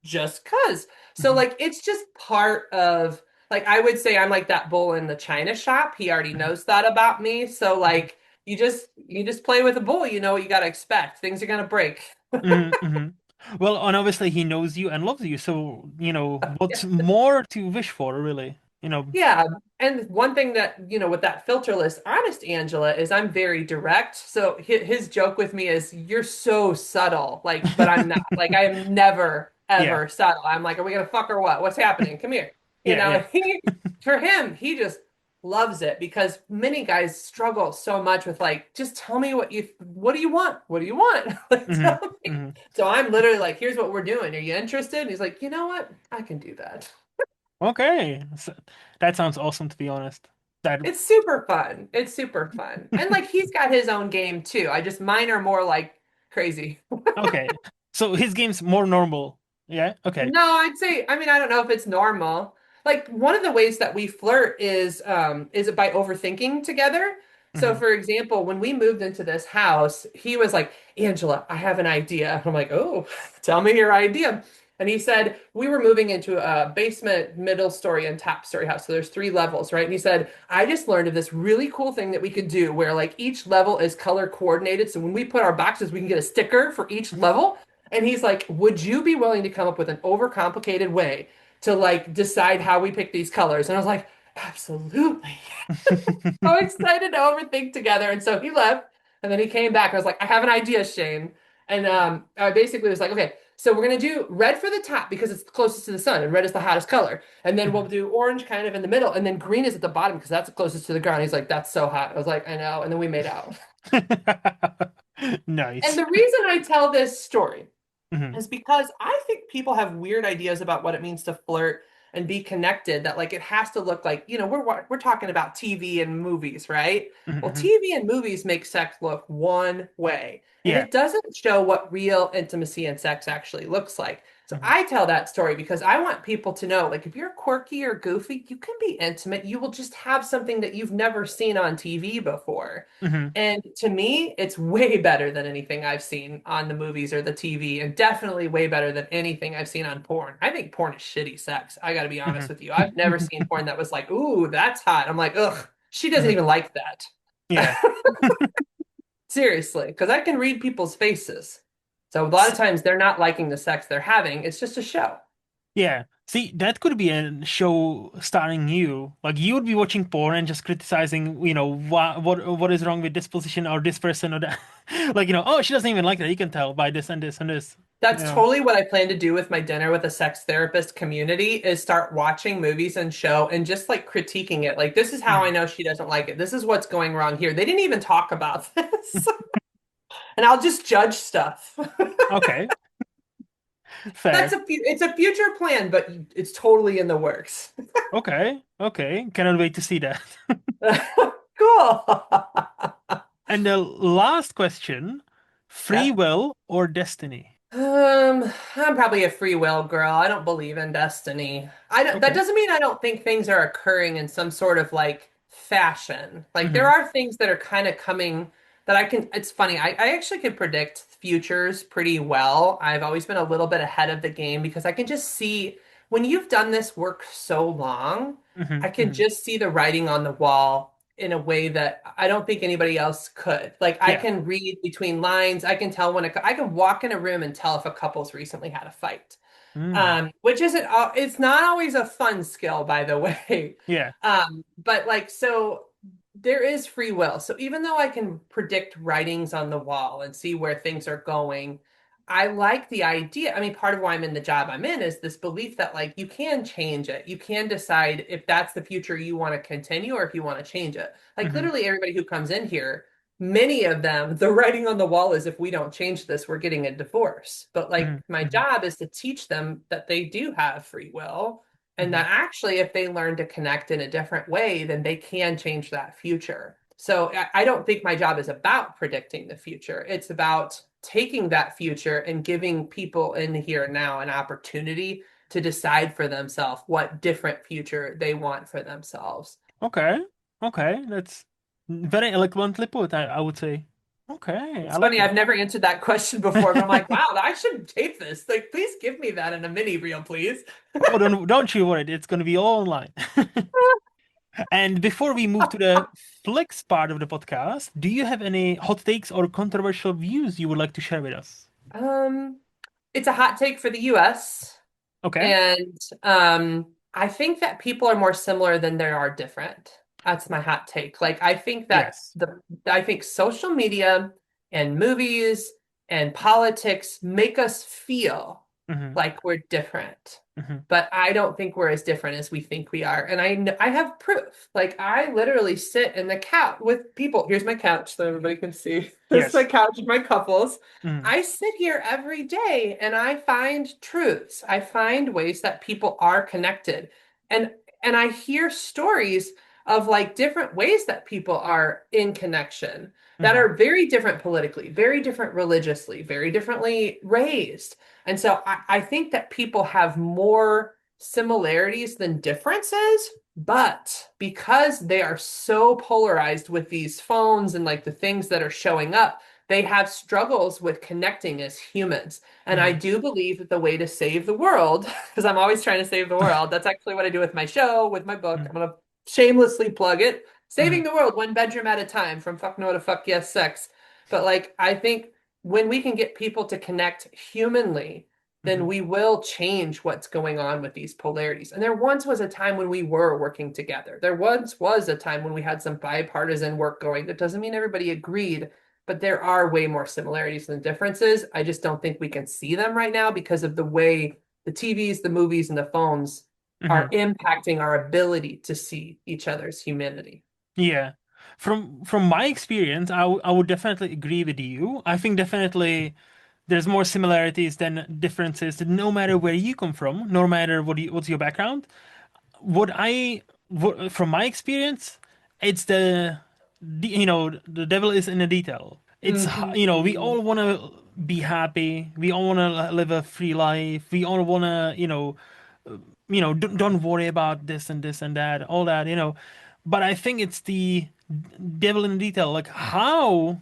just 'cause. So Hmm. like it's just part of like I would say I'm like that bull in the china shop. He already Hmm. knows that about me. So like you just play with a bull, you know what you got to expect. Things are going to break. Hmm. Hmm. Well, and obviously he knows you and loves you, so what's more to wish for, really? Yeah. And one thing that, with that filterless honest Angela is I'm very direct. So his joke with me is you're so subtle, like, but I'm not. Like I am never Yeah. ever subtle. I'm like, are we gonna fuck or what? What's happening? Come here. Yeah. Yeah. And for him, he just loves it because many guys struggle so much with like, just tell me what do you want? What do you want? Like, Hmm. tell me. Hmm. So I'm literally like, here's what we're doing. Are you interested? And he's like, you know what? I can do that. Okay. That sounds awesome, to be honest. That It's super fun. It's super fun. And like he's got his own game too. I just mine are more like crazy. okay. So his game's more normal. Yeah. Okay. No, I'd say, I mean, I don't know if it's normal. Like one of the ways that we flirt is it by overthinking together. So Hmm. for example, when we moved into this house, he was like, "Angela, I have an idea." I'm like, "Oh, tell me your idea." And he said, we were moving into a basement, middle story, and top story house. So there's three levels, right? And he said, I just learned of this really cool thing that we could do where like each level is color coordinated. So when we put our boxes, we can get a sticker for each level. And he's like, would you be willing to come up with an overcomplicated way to like decide how we pick these colors? And I was like, absolutely. So excited to overthink together. And so he left and then he came back. I was like, I have an idea, Shane. And I basically was like, okay, so we're gonna do red for the top because it's closest to the sun and red is the hottest color. And then we'll do orange kind of in the middle, and then green is at the bottom because that's the closest to the ground. He's like, that's so hot. I was like, I know. And then we made out. And Nice. the reason I tell this story Hmm. is because I think people have weird ideas about what it means to flirt and be connected, that like it has to look like, we're talking about TV and movies, right? Well, Hmm. TV and movies make sex look one way, and Yeah. it doesn't show what real intimacy and sex actually looks like. So Hmm. I tell that story because I want people to know, like, if you're quirky or goofy, you can be intimate. You will just have something that you've never seen on TV before. Hmm. And to me, it's way better than anything I've seen on the movies or the TV, and definitely way better than anything I've seen on porn. I think porn is shitty sex. I got to be honest Hmm. with you. I've never seen porn that was like, ooh, that's hot. I'm like, ugh, she doesn't Hmm. even like that. Yeah. Seriously, because I can read people's faces. So a lot of times they're not liking the sex they're having. It's just a show. Yeah. See, that could be a show starring you. Like you would be watching porn and just criticizing, what is wrong with this position or this person or that. Like, oh, she doesn't even like that. You can tell by this and this and this. That's Yeah. totally what I plan to do with my dinner with a sex therapist community, is start watching movies and show and just like critiquing it. Like, this is how I Mhm. know she doesn't like it. This is what's going wrong here. They didn't even talk about this. And I'll just judge stuff. Okay. Fair. It's a future plan, but it's totally in the works. Okay. Okay. Cannot wait to see that. Cool. And the last question, free Yeah. will or destiny? I'm probably a free will girl. I don't believe in destiny. That Okay. doesn't mean I don't think things are occurring in some sort of like fashion. Like, there Hmm. are things that are kind of coming that it's funny. I actually can predict futures pretty well. I've always been a little bit ahead of the game because I can just see when you've done this work so long, Hmm. I can Hmm. just see the writing on the wall in a way that I don't think anybody else could. Like, I Yeah. can read between lines. I can tell when I can walk in a room and tell if a couple's recently had a fight. Mm. Which isn't, it's not always a fun skill, by the way. Yeah. But like, so there is free will. So even though I can predict writings on the wall and see where things are going, I like the idea. I mean, part of why I'm in the job I'm in is this belief that like you can change it. You can decide if that's the future you want to continue or if you want to change it. Like, Hmm. literally everybody who comes in here, many of them, the writing on the wall is, if we don't change this, we're getting a divorce. But Hmm. like, my Hmm. job is to teach them that they do have free will, and Hmm. that actually, if they learn to connect in a different way, then they can change that future. So I don't think my job is about predicting the future. It's about taking that future and giving people in here now an opportunity to decide for themselves what different future they want for themselves. Okay. Okay. That's very eloquently put, I would say. Okay. I It's like funny, it. I've never answered that question before, but I'm like, wow, I should tape this. Like, please give me that in a mini reel, please. Oh, don't you worry. It's going to be all online. And before we move to the Flix part of the podcast, do you have any hot takes or controversial views you would like to share with us? Um, it's a hot take for the US. Okay. And I think that people are more similar than they are different. That's my hot take. Like, Yes. I think social media and movies and politics make us feel Hmm. like we're different. Hmm. But I don't think we're as different as we think we are. And I have proof. Like, I literally sit in the couch with people. Here's my couch so everybody can see. This is my Yes. couch with my couples. Hmm. I sit here every day and I find truths. I find ways that people are connected. And and I hear stories of like different ways that people are in connection that Hmm. are very different politically, very different religiously, very differently raised. And so I think that people have more similarities than differences, but because they are so polarized with these phones and like the things that are showing up, they have struggles with connecting as humans. And I Hmm. do believe that the way to save the world, because I'm always trying to save the world, that's actually what I do with my show, with my book. I'm going to shamelessly plug it. Hmm. Saving the world one bedroom at a time, from fuck no to fuck yes sex. But like, I think when we can get people to connect humanly, then Hmm. we will change what's going on with these polarities. And there once was a time when we were working together. There once was a time when we had some bipartisan work going. That doesn't mean everybody agreed, but there are way more similarities than differences. I just don't think we can see them right now because of the way the TVs, the movies, and the phones are Hmm. impacting our ability to see each other's humanity. Yeah. From my experience, I would definitely agree with you. I think definitely there's more similarities than differences, no matter where you come from, no matter what's your background. From my experience, it's the devil is in the detail. We Mhm. all want to be happy. We all want to live a free life. We all want to, don't worry about this and this and that, all that. But I think it's the devil in the detail, like how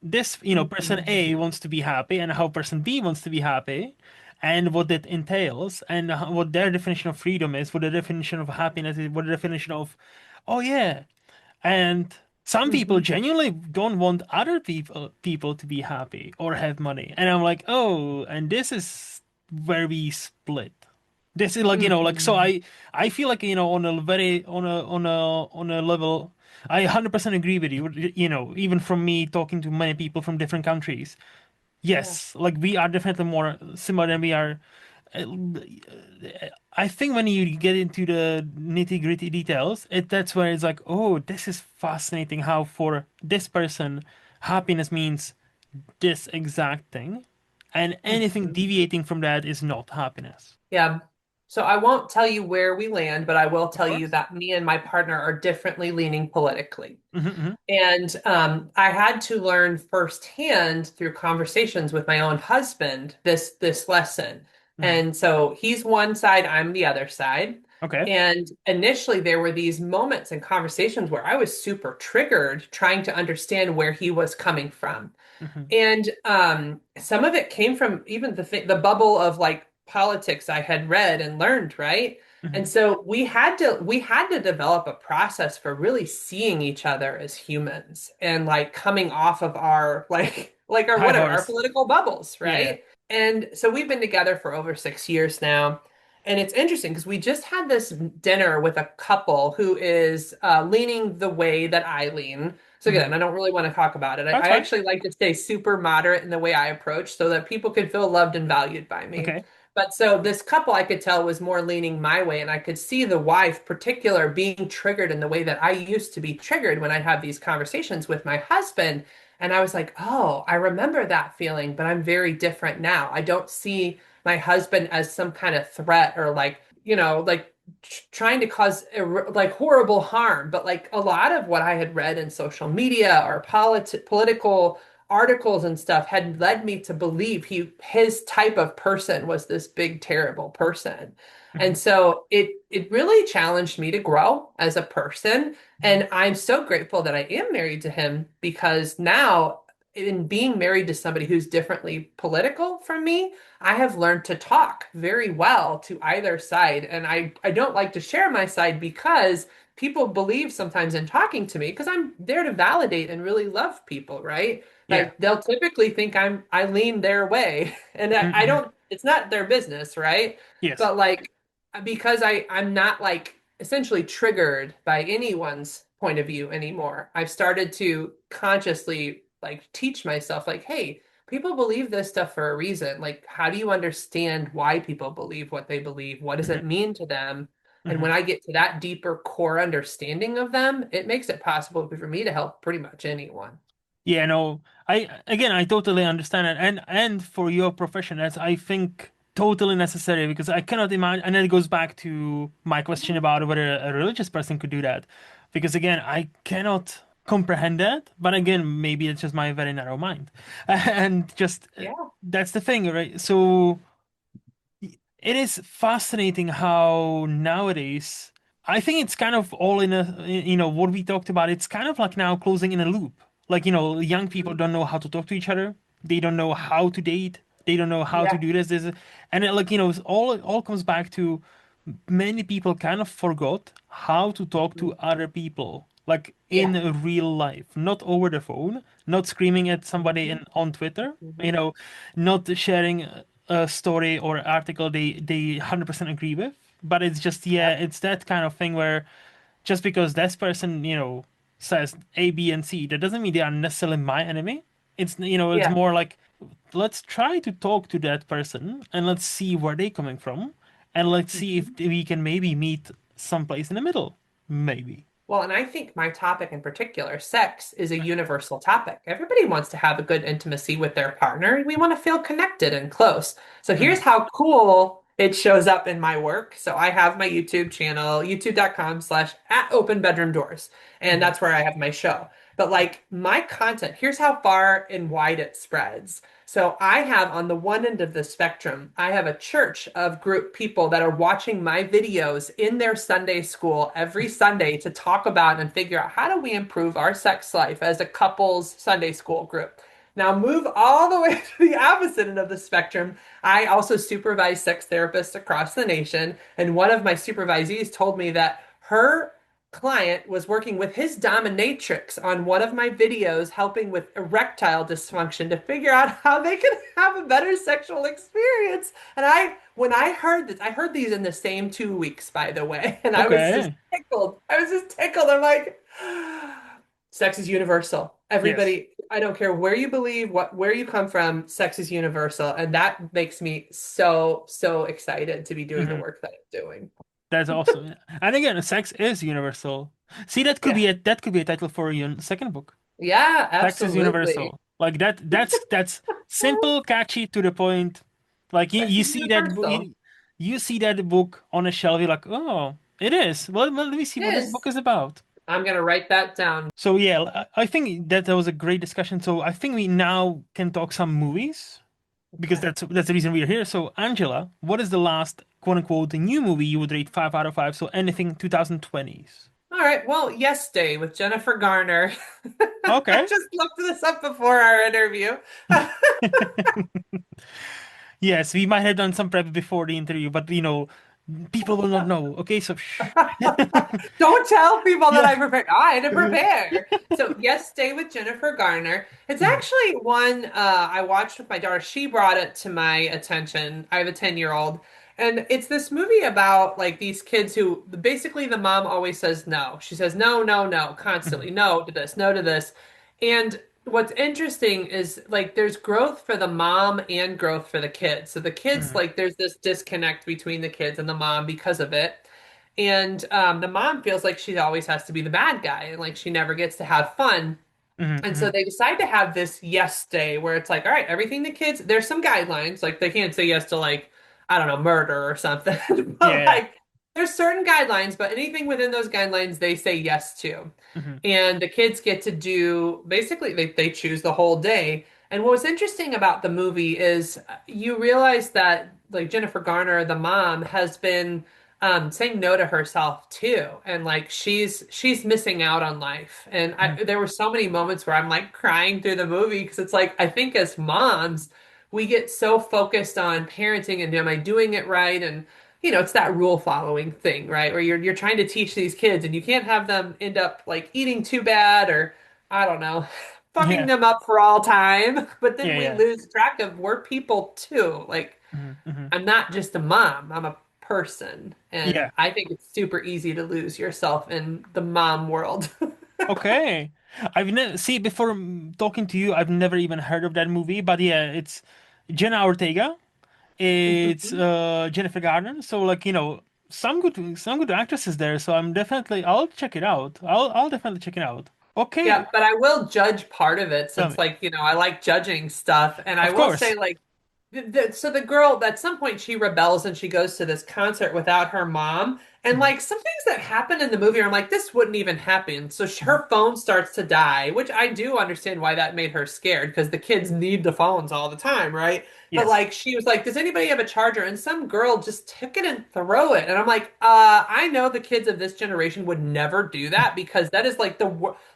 this, person Mhm. A wants to be happy and how person B wants to be happy and what that entails and what their definition of freedom is, what the definition of happiness is, what the definition of, oh yeah. And some people Mhm. genuinely don't want other people to be happy or have money. And I'm like, oh, and this is where we split. This is like, like so Mhm. I feel like, on a very on a level I 100% agree with you, even from me talking to many people from different countries. Yeah. Yes, like we are definitely more similar than we are. uh, I think when you get into the nitty-gritty details, that's where it's like, oh, this is fascinating how for this person, happiness means this exact thing, and anything Mhm. deviating from that is not happiness. Yeah. So I won't tell you where we land, but I will Of tell you course. that me and my partner are differently leaning politically. Hmm. And I had to learn firsthand through conversations with my own husband this lesson. Hmm. And so he's one side, I'm the other side. Okay. And initially, there were these moments and conversations where I was super triggered trying to understand where he was coming from. Hmm. And some of it came from even the bubble of like politics I had read and learned, right? And Hmm. so we had to develop a process for really seeing each other as humans and like coming off of our like our High whatever our horse. political bubbles, Yeah. right? And so we've been together for over 6 years now. And it's interesting because we just had this dinner with a couple who is leaning the way that I lean. So again, Hmm. I don't really want to talk about it. That's I fine. actually like to stay super moderate in the way I approach so that people can feel loved and valued by me. Okay. But so this couple I could tell was more leaning my way, and I could see the wife, particular, being triggered in the way that I used to be triggered when I have these conversations with my husband. And I was like, oh, I remember that feeling, but I'm very different now. I don't see my husband as some kind of threat or like, like trying to cause like horrible harm. But like a lot of what I had read in social media or political articles and stuff had led me to believe his type of person was this big terrible person. Hmm. And so it really challenged me to grow as a person. Hmm. And I'm so grateful that I am married to him because now in being married to somebody who's differently political from me, I have learned to talk very well to either side. And I don't like to share my side because people believe sometimes in talking to me because I'm there to validate and really love people, right? Yeah. Like they'll typically think I lean their way. And I Hmm. don't, it's not their business, right? Yes. But like because I'm not like essentially triggered by anyone's point of view anymore. I've started to consciously like teach myself like, hey, people believe this stuff for a reason. Like, how do you understand why people believe what they believe? What does Hmm. it mean to them? And Hmm. when I get to that deeper core understanding of them, it makes it possible for me to help pretty much anyone. Yeah, no, I totally understand it, and for your profession, that's I think totally necessary because I cannot imagine, and then it goes back to my question about whether a religious person could do that, because again, I cannot comprehend that, but again, maybe it's just my very narrow mind, and just Yeah. that's the thing, right? So it is fascinating how nowadays, I think it's kind of all in what we talked about. It's kind of like now closing in a loop. Like, young people don't know how to talk to each other. They don't know how to date. They don't know how to Yeah. do this. And like, it's all comes back to many people kind of forgot how to talk to other people. like Yeah. in real life, not over the phone, not screaming at somebody Mhm. on Twitter, Mhm. not sharing a story or article they 100% agree with, but it's just, yeah, Yep. it's that kind of thing where just because this person, says A, B, and C, that doesn't mean they are necessarily my enemy. It's Yeah. more like, let's try to talk to that person and let's see where they're coming from, and let's see if Mhm. we can maybe meet someplace in the middle. Maybe. Well, and I think my topic in particular, sex, is a universal topic. Everybody wants to have a good intimacy with their partner. We want to feel connected and close. So here's Mhm, how cool it shows up in my work. So I have my YouTube channel, youtube.com/ at open bedroom doors. And mhm, that's where I have my show. But like my content, here's how far and wide it spreads. So I have on the one end of the spectrum, I have a church of group people that are watching my videos in their Sunday school every Sunday to talk about and figure out how do we improve our sex life as a couples Sunday school group. Now move all the way to the opposite end of the spectrum. I also supervise sex therapists across the nation, and one of my supervisees told me that her client was working with his dominatrix on one of my videos, helping with erectile dysfunction to figure out how they can have a better sexual experience. And when I heard this, I heard these in the same 2 weeks, by the way, and I was just okay. tickled. I was just tickled. I'm like, sex is universal. Yes. Everybody, I don't care where you believe, where you come from, sex is universal. And that makes me so, so excited to be doing the Mhm. work that I'm doing. That's awesome. And again, sex is universal. See, Yeah. that could be a title for your second book. Yeah, Sex is absolutely. universal. Like that. That's simple, catchy, to the point. Like you Sex is see that book, universal. you see that book on a shelf. You're like, oh, it is. Well, let me see It what this is. book is about. I'm gonna write that down. So yeah, I think that was a great discussion. So I think we now can talk some movies because Okay. that's the reason we're here. So Angela, what is the last quote unquote new movie you would rate 5 out of 5? So anything 2020s. All right. Well, Yes Day with Jennifer Garner. I Okay. just looked this up before our interview. Yes, we might have done some prep before the interview, but people will not know. Okay, so shh. Don't tell people that Yeah. I prepared. I didn't prepare. So, Yes Day with Jennifer Garner. It's actually one I watched with my daughter. She brought it to my attention. I have a 10-year-old. And it's this movie about like these kids who basically the mom always says no. She says no, no, no, constantly. No to this, no to this. And what's interesting is like there's growth for the mom and growth for the kids. So the kids, Mhm, like there's this disconnect between the kids and the mom because of it. And the mom feels like she always has to be the bad guy and like she never gets to have fun. mhm, And so mhm. they decide to have this yes day where it's like, all right, everything the kids, there's some guidelines. Like they can't say yes to like, I don't know, murder or something. But Yeah. like there's certain guidelines, but anything within those guidelines they say yes to. Mhm, And the kids get to do basically they choose the whole day. And what was interesting about the movie is you realize that like Jennifer Garner, the mom, has been saying no to herself too, and like she's missing out on life. And mhm. there were so many moments where I'm like crying through the movie because it's like I think as moms we get so focused on parenting and am I doing it right, and it's that rule following thing, right? Where you're trying to teach these kids and you can't have them end up like eating too bad or I don't know, fucking Yeah. them up for all time. But then Yeah. we Yeah. lose track of we're people too. Like Mhm, mhm. I'm not just a mom, I'm a person. And Yeah. I think it's super easy to lose yourself in the mom world. Okay. I've never see before talking to you. I've never even heard of that movie, but yeah, it's Jenna Ortega. It's Jennifer Garner. So like some good actresses there. So I'll check it out. I'll definitely check it out. Okay. Yeah, but I will judge part of it Tell me. since like, I like judging stuff. And I Of will say course. like so the girl at some point she rebels and she goes to this concert without her mom. And Mhm, like some things that happen in the movie, I'm like, this wouldn't even happen. So mhm. her phone starts to die, which I do understand why that made her scared because the kids need the phones all the time, right? But Yes. like she was like, does anybody have a charger? And some girl just took it and throw it. And I'm like, I know the kids of this generation would never do that because that is like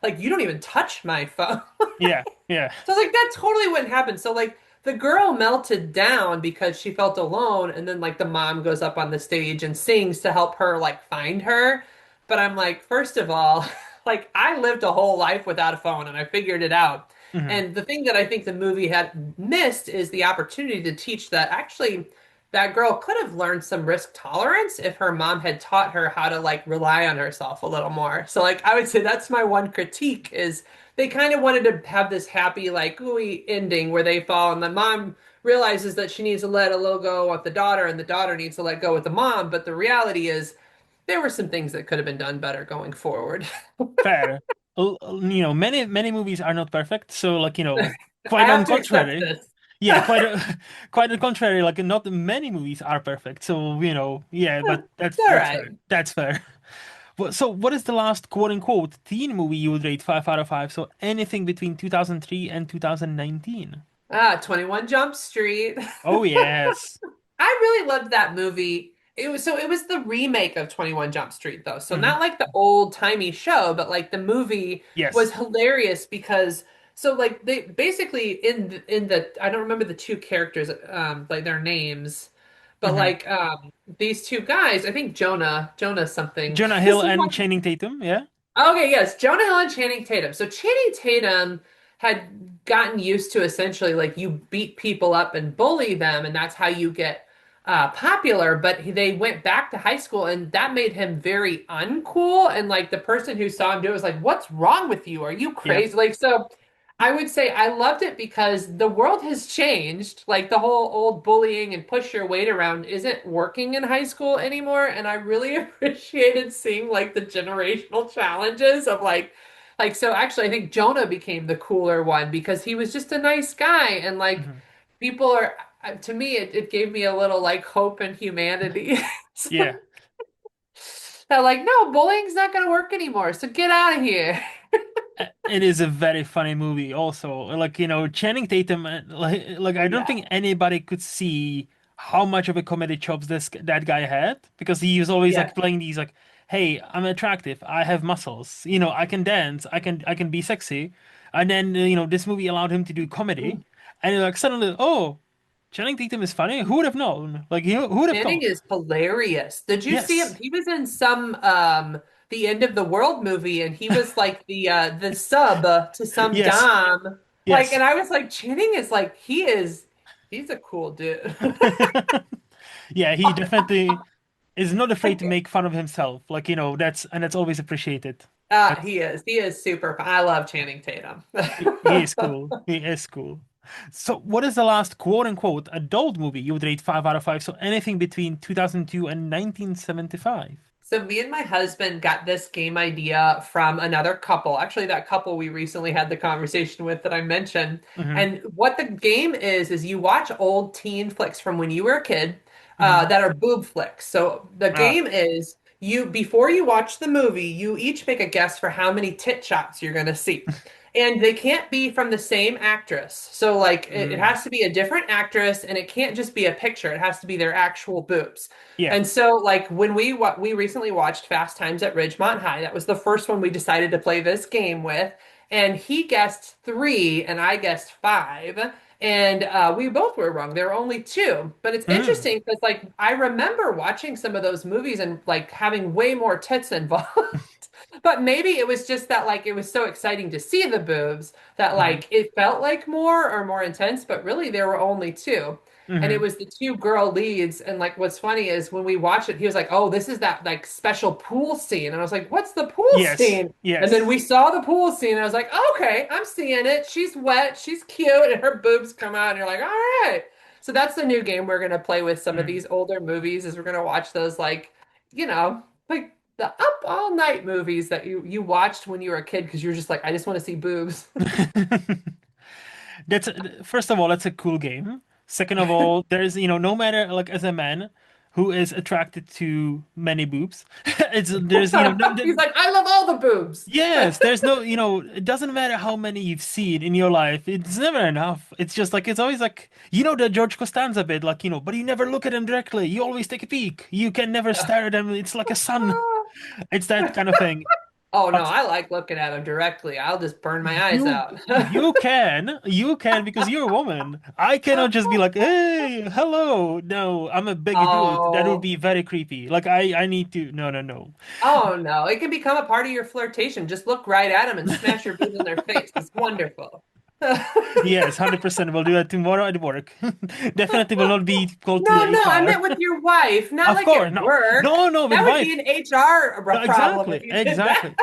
like you don't even touch my phone. Yeah. Yeah. So like that totally wouldn't happen. So like the girl melted down because she felt alone, and then like the mom goes up on the stage and sings to help her like find her. But I'm like, first of all, like I lived a whole life without a phone and I figured it out. Hmm. And the thing that I think the movie had missed is the opportunity to teach that actually that girl could have learned some risk tolerance if her mom had taught her how to like rely on herself a little more. So like I would say that's my one critique is they kind of wanted to have this happy like ooey ending where they fall and the mom realizes that she needs to let a little go with the daughter and the daughter needs to let go with the mom, but the reality is there were some things that could have been done better going forward. Fair. Many movies are not perfect, so like, I quite on have to accept contrary. this. Yeah, quite on contrary, like not many movies are perfect. So, yeah, but It's that's all that's right. fair. That's fair. So what is the last quote unquote teen movie you would rate 5 out of 5? So anything between 2003 and 2019. 21 Jump Street. Oh yes. I really loved that movie. It was the remake of 21 Jump Street though. So Hmm. not like the old-timey show, but like the movie was Yes. hilarious because so like they basically in the I don't remember the two characters like their names, but Hmm. like these two guys, I think Jonah something. Jonah Hill and Channing Tatum, yeah? Okay, yes, Jonah Hill and Channing Tatum. So Channing Tatum had gotten used to essentially like you beat people up and bully them, and that's how you get popular. But they went back to high school, and that made him very uncool. And like the person who saw him do it was like, "What's wrong with you? Are you Yep. crazy?" Like so. I would say I loved it because the world has changed. Like the whole old bullying and push your weight around isn't working in high school anymore. And I really appreciated seeing like the generational challenges of like so actually I think Jonah became the cooler one because he was just a nice guy and like Hmm. people are to me it gave me a little like hope and humanity. Yeah. They're like, no, bullying's not gonna work anymore, so get out of here. It is a very funny movie also. Like, Channing Tatum, like I don't Yeah. think anybody could see how much of a comedy chops that guy had because he was always Yeah. like playing these like, hey, I'm attractive, I have muscles, I can dance, I can be sexy. And then, this movie allowed him to do comedy. And like suddenly, oh, Channing Tatum is funny. Who would have known? Like, who would have Channing thought? is hilarious. Did you see him? Yes. He was in some the end of the world movie and he was like the sub to some Yes. dom. Like Yes. and I was like Channing is like he's a cool dude. Yeah, he definitely is not afraid to make fun of himself. Like, that's always appreciated. That's He is. He is super fun. I love Channing Tatum. he is cool. He is cool. So, what is the last quote unquote adult movie you would rate 5 out of 5? So, anything between 2002 and 1975. So me and my husband got this game idea from another couple. Actually, that couple we recently had the conversation with that I mentioned. Hmm. And what the game is you watch old teen flicks from when you were a kid Hmm. that are boob flicks. So the Ah. game is you before you watch the movie, you each make a guess for how many tit shots you're going to see. And they can't be from the same actress. So like it Mm. has to be a different actress and it can't just be a picture. It has to be their actual boobs. Yeah. And so, like when we recently watched Fast Times at Ridgemont High, that was the first one we decided to play this game with, and he guessed three, and I guessed five, and we both were wrong. There were only two, but it's Mm. interesting because like I remember watching some of those movies and like having way more tits involved. But maybe it was just that like it was so exciting to see the boobs that Hmm. like it felt like more or more intense, but really there were only two. And it Hmm. was the two girl leads. And like what's funny is when we watched it, he was like, "Oh, this is that like special pool scene." And I was like, "What's the pool Yes. scene?" And then Yes. we saw the pool scene. And I was like, "Okay, I'm seeing it. She's wet, she's cute, and her boobs come out." And you're like, "All right." So that's the new game we're gonna play with some of Mm. these older movies, is we're gonna watch those like the up all night movies that you watched when you were a kid because you're just like, I just want to see boobs. First of all, that's a cool game. Second of all, there's, no matter like as a man who is attracted to many boobs, there's, He's like, I love all the boobs. yes, there's no, it doesn't matter how many you've seen in your life. It's never enough. It's just like, it's always like, the George Costanza bit, like, but you never look at them directly. You always take a peek. You can never stare at them. It's like a sun. It's that kind of thing. Oh no, But I like looking at them directly. I'll just burn my eyes you out. you can because you're a woman. I cannot just be like, hey, hello. No, I'm a big dude. That would Oh, be very creepy. Like I need to. No, no, no. oh no. It can become a part of your flirtation. Just look right at them and smash your boobs in their face. It's wonderful. Yes, 100%. We'll do that tomorrow at work. Definitely will not be called to No, the no, I HR. meant with your wife, not Of like course, at no, work. no, no, with That would be wife. an HR No, problem if exactly, you did that. exactly.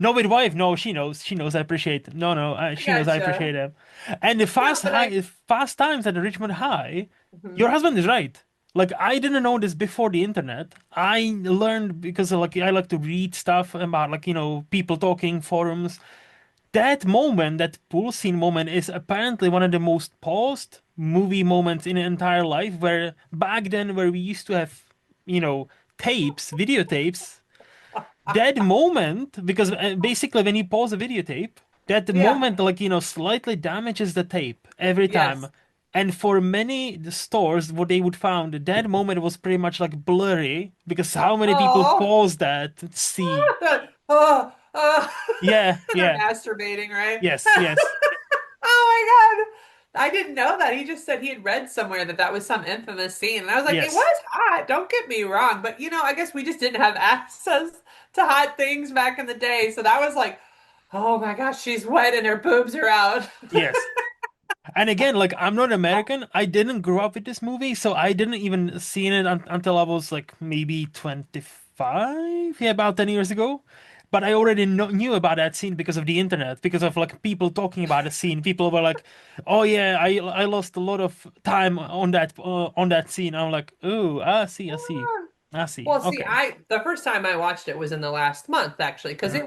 No, with wife. No, she knows. She knows I appreciate. No, no, I she knows I gotcha. appreciate him. And the No, but I, fast times at the Richmond High. Your Mhm. husband is right. Like I didn't know this before the internet. I learned because like I like to read stuff about like people talking forums. That moment, that pool scene moment, is apparently one of the most paused movie moments in an entire life. Where back then, where we used to have, you know, videotapes, that moment, because basically when you pause a videotape, that Yeah, moment, like, slightly damages the tape every time. yes. And for many the stores, what they would found, that moment was pretty much like blurry because how many people Oh, pause that to see? oh. Yeah, They're yeah, masturbating, right? yes, yes, Oh my God. I didn't know that. He just said he had read somewhere that that was some infamous scene. And I was like, it yes. was hot. Don't get me wrong. But, I guess we just didn't have access to hot things back in the day. So that was like, oh my gosh, she's wet and her boobs are out. Yes. And again, like I'm not American. I didn't grow up with this movie, so I didn't even see it until I was like maybe 25, yeah, about 10 years ago. But I already knew about that scene because of the internet, because of like people talking about the scene. People were like, "Oh yeah, I lost a lot of time on that scene." I'm like, "Oh, I see, I see." Well, see, Okay. the first time I watched it was in the last month actually, because Mhm.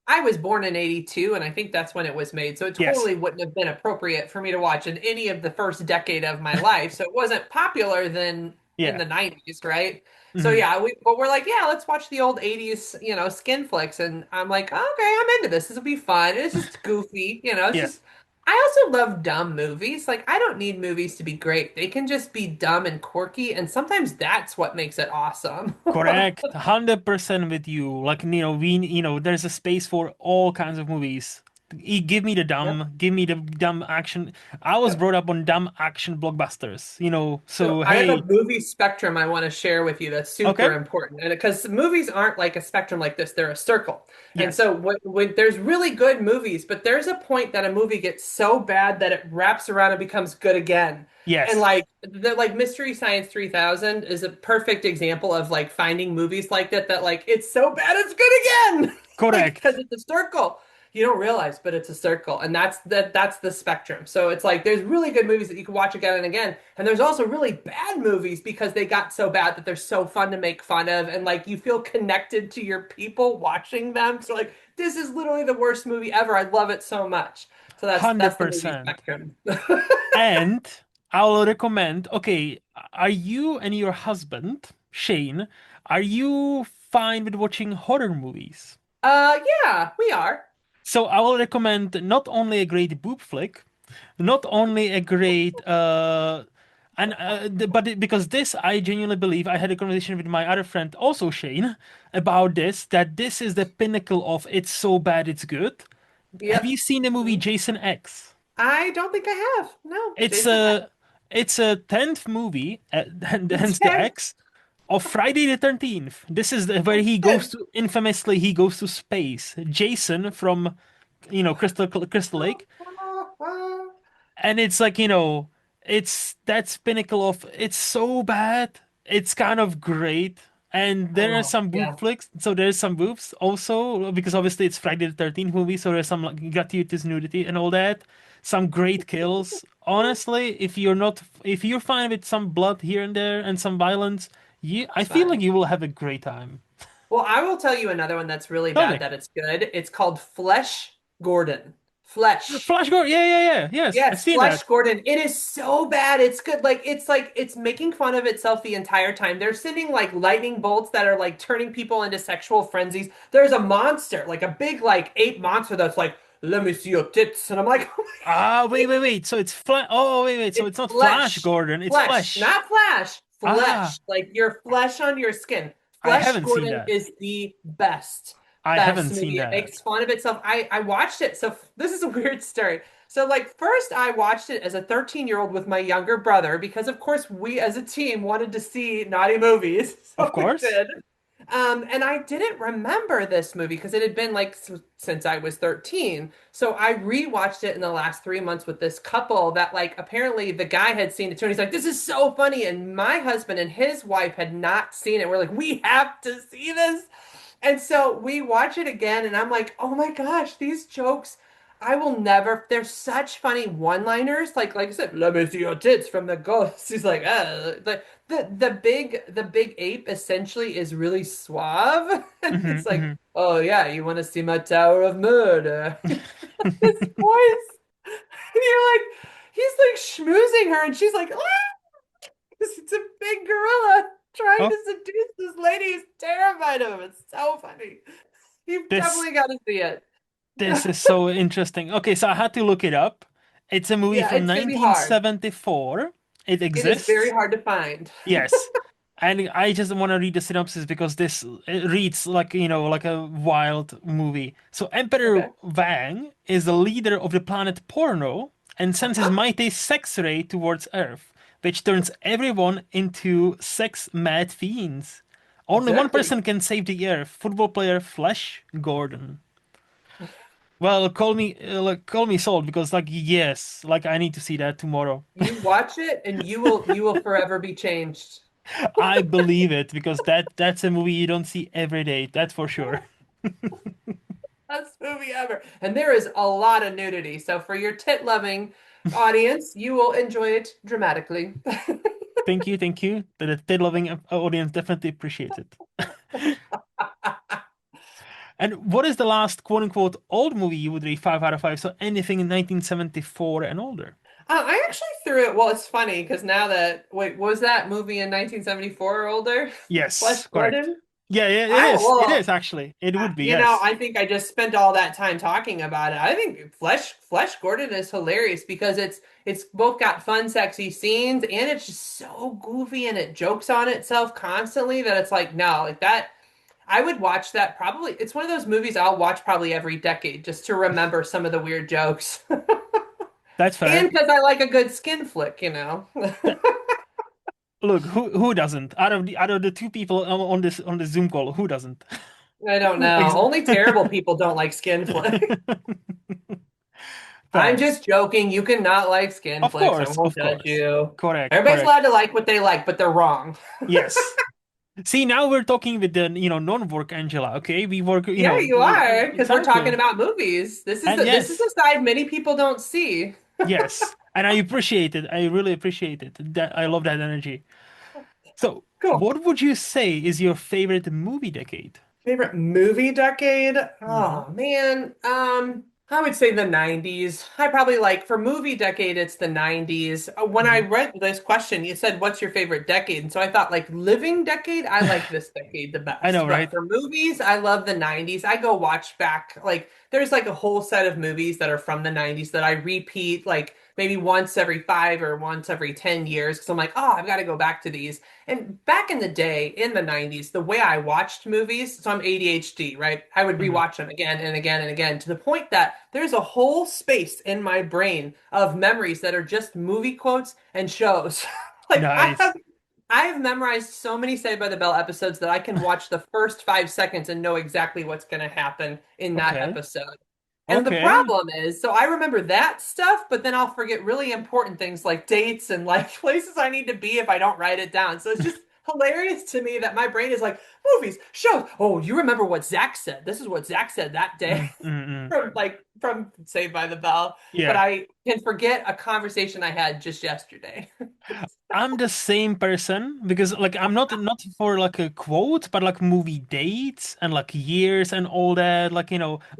I was born in 82 and I think that's when it was made. So it Yes. totally wouldn't have been appropriate for me to watch in any of the first decade of my life. So it wasn't popular then in Yeah. the 90s, right? So Hmm. yeah, but we're like, yeah, let's watch the old 80s, skin flicks. And I'm like, okay, I'm into this. This will be fun. It's just goofy, it's Yes. just I also love dumb movies. Like, I don't need movies to be great. They can just be dumb and quirky, and sometimes that's what makes it awesome. Correct, 100% with you. Like, there's a space for all kinds of movies. Yep. Give me the dumb action. I was Yep. brought up on dumb action blockbusters, So so I have a hey, movie spectrum I want to share with you that's super okay, important. And because movies aren't like a spectrum like this, they're a circle. And yes, so when there's really good movies, but there's a point that a movie gets so bad that it wraps around and becomes good again. And yes, like Mystery Science 3000 is a perfect example of like finding movies like that like it's so bad it's good again. Like because correct, it's a circle. You don't realize, but it's a circle, and that's the spectrum. So it's like there's really good movies that you can watch again and again, and there's also really bad movies because they got so bad that they're so fun to make fun of, and like you feel connected to your people watching them. So like this is literally the worst movie ever. I love it so much. So that's the movie 100%. spectrum. And I'll recommend, okay, are you and your husband, Shane, are you fine with watching horror movies? Yeah, we are. So I will recommend not only a great boob flick, not only a great because this I genuinely believe I had a conversation with my other friend also Shane about this that this is the pinnacle of it's so bad it's good. Have Yep. you seen the movie Mhm. Jason X? I don't think I have. No, It's Jason. a it's a 10th movie, and hence the Ten. X of Friday the 13th. This is where he goes Ten. to infamously he goes to space. Jason from Crystal Lake, and it's like it's that pinnacle of it's so bad it's kind of great, and there are Oh, some boob yeah. flicks, so there's some boobs also because obviously it's Friday the 13th movie, so there's some like gratuitous nudity and all that, some great kills. Honestly, if you're fine with some blood here and there and some violence, I That's feel like fine. you will have a great time. Well, I will tell you another one that's really Tell bad me. that it's good. It's called Flesh Gordon. Flesh. Flash Gordon, yeah, yes, I've Yes, seen Flesh that. Gordon. It is so bad. It's good. Like it's making fun of itself the entire time. They're sending like lightning bolts that are like turning people into sexual frenzies. There's a monster, like a big like ape monster that's like, "Let me see your tits." And I'm like, "Oh Ah, my God." wait. So it's Flash. Oh, wait. So It's it's not Flash flesh. Gordon. It's Flesh, Flesh. not flash. Ah, Flesh. Like your flesh on your skin. I Flesh haven't seen Gordon that. is the best. I best haven't seen movie. It that. makes fun of itself. I watched it. So this is a weird story. So like first I watched it as a 13-year-old with my younger brother because of course we as a team wanted to see naughty movies. Of So we course. did. And I didn't remember this movie because it had been like since I was 13. So I rewatched it in the last 3 months with this couple that like apparently the guy had seen it too. And he's like, this is so funny. And my husband and his wife had not seen it. We're like, we have to see this. And so we watch it again, and I'm like, oh my gosh, these jokes, I will never, they're such funny one-liners. Like I said, let me see your tits from the ghost. He's like, the big ape essentially is really suave. And Hmm it's like, hmm oh yeah, you want to see my Tower of Murder? This voice. And you're like, he's like schmoozing her, and she's like, ah! It's a big gorilla trying Oh, to seduce this lady who's terrified of him. It's so funny. You've this definitely got to see it. this is so interesting. Okay, so I had to look it up. It's a movie Yeah, from it's gonna be hard. 1974. It It is very exists. hard to find. Yes. And I just want to read the synopsis because this it reads like, like a wild movie. So Emperor Okay. Wang is the leader of the planet Porno and sends his Uh-huh. mighty sex ray towards Earth, which turns everyone into sex mad fiends. Only one Exactly. person can save the Earth, football player Flash Gordon. Well, call me sold because yes, I need to see that tomorrow. You watch it and you will forever be changed. I believe it because that's a movie you don't see every day. That's for sure. Best movie ever. And there is a lot of nudity. So for your tit loving audience, you will enjoy it dramatically. Thank you, thank you. The tit-loving audience definitely appreciates it. And what is the last quote-unquote old movie you would rate 5 out of 5? So anything in 1974 and older. I actually threw it. Well, it's funny because now that, wait, was that movie in 1974 or older? Flesh Yes, correct. Gordon? Yeah, yeah, it I is. It well, is actually. It would be, yes. I think I just spent all that time talking about it. I think Flesh Gordon is hilarious because it's both got fun, sexy scenes and it's just so goofy and it jokes on itself constantly that it's like, no, like that. I would watch that probably. It's one of those movies I'll watch probably every decade just to remember some of the weird jokes. That's fair. And because I like a good skin flick. Th- Look, who doesn't? Out of the two people on this Zoom call, who doesn't? I don't know. Ex- Only terrible people don't like skin flick. I'm Fair. just joking. You cannot like skin Of flicks. I course, won't of judge course. you. Correct, Everybody's correct. allowed to like what they like, but they're wrong. Yes. See, now we're talking with the, non-work Angela, okay? We work, Yeah, you are, because we're talking exactly. about movies. This is And the yes, side many people don't see. yes. And I appreciate it. I really appreciate it. That I love that energy. So, Cool. what would you say is your favorite movie decade? Favorite movie decade? Hmm Oh man. I would say the 90s. I probably like for movie decade, it's the 90s. When I hmm read this question, you said, what's your favorite decade? And so I thought like living decade, I like this decade the I know, best. But right? for movies, I love the 90s. I go watch back like there's like a whole set of movies that are from the 90s that I repeat like maybe once every 5 or once every 10 years because I'm like, oh, I've got to go back to these. And back in the day, in the 90s, the way I watched movies, so I'm ADHD, right? I would hmm rewatch them again and again and again to the point that there's a whole space in my brain of memories that are just movie quotes and shows. Like Nice. I have memorized so many Saved by the Bell episodes that I can watch the first 5 seconds and know exactly what's going to happen in that Okay. episode. And the Okay. problem is, so I remember that stuff, but then I'll forget really important things like dates and like places I need to be if I don't write it down. So it's just hilarious to me that my brain is like, movies, shows. Oh, you remember what Zach said? This is what Zach said that day Mm-mm. from Saved by the Bell. But Yeah. I can forget a conversation I had just yesterday. I'm the same person because I'm not for like a quote, but like movie dates and like years and all that.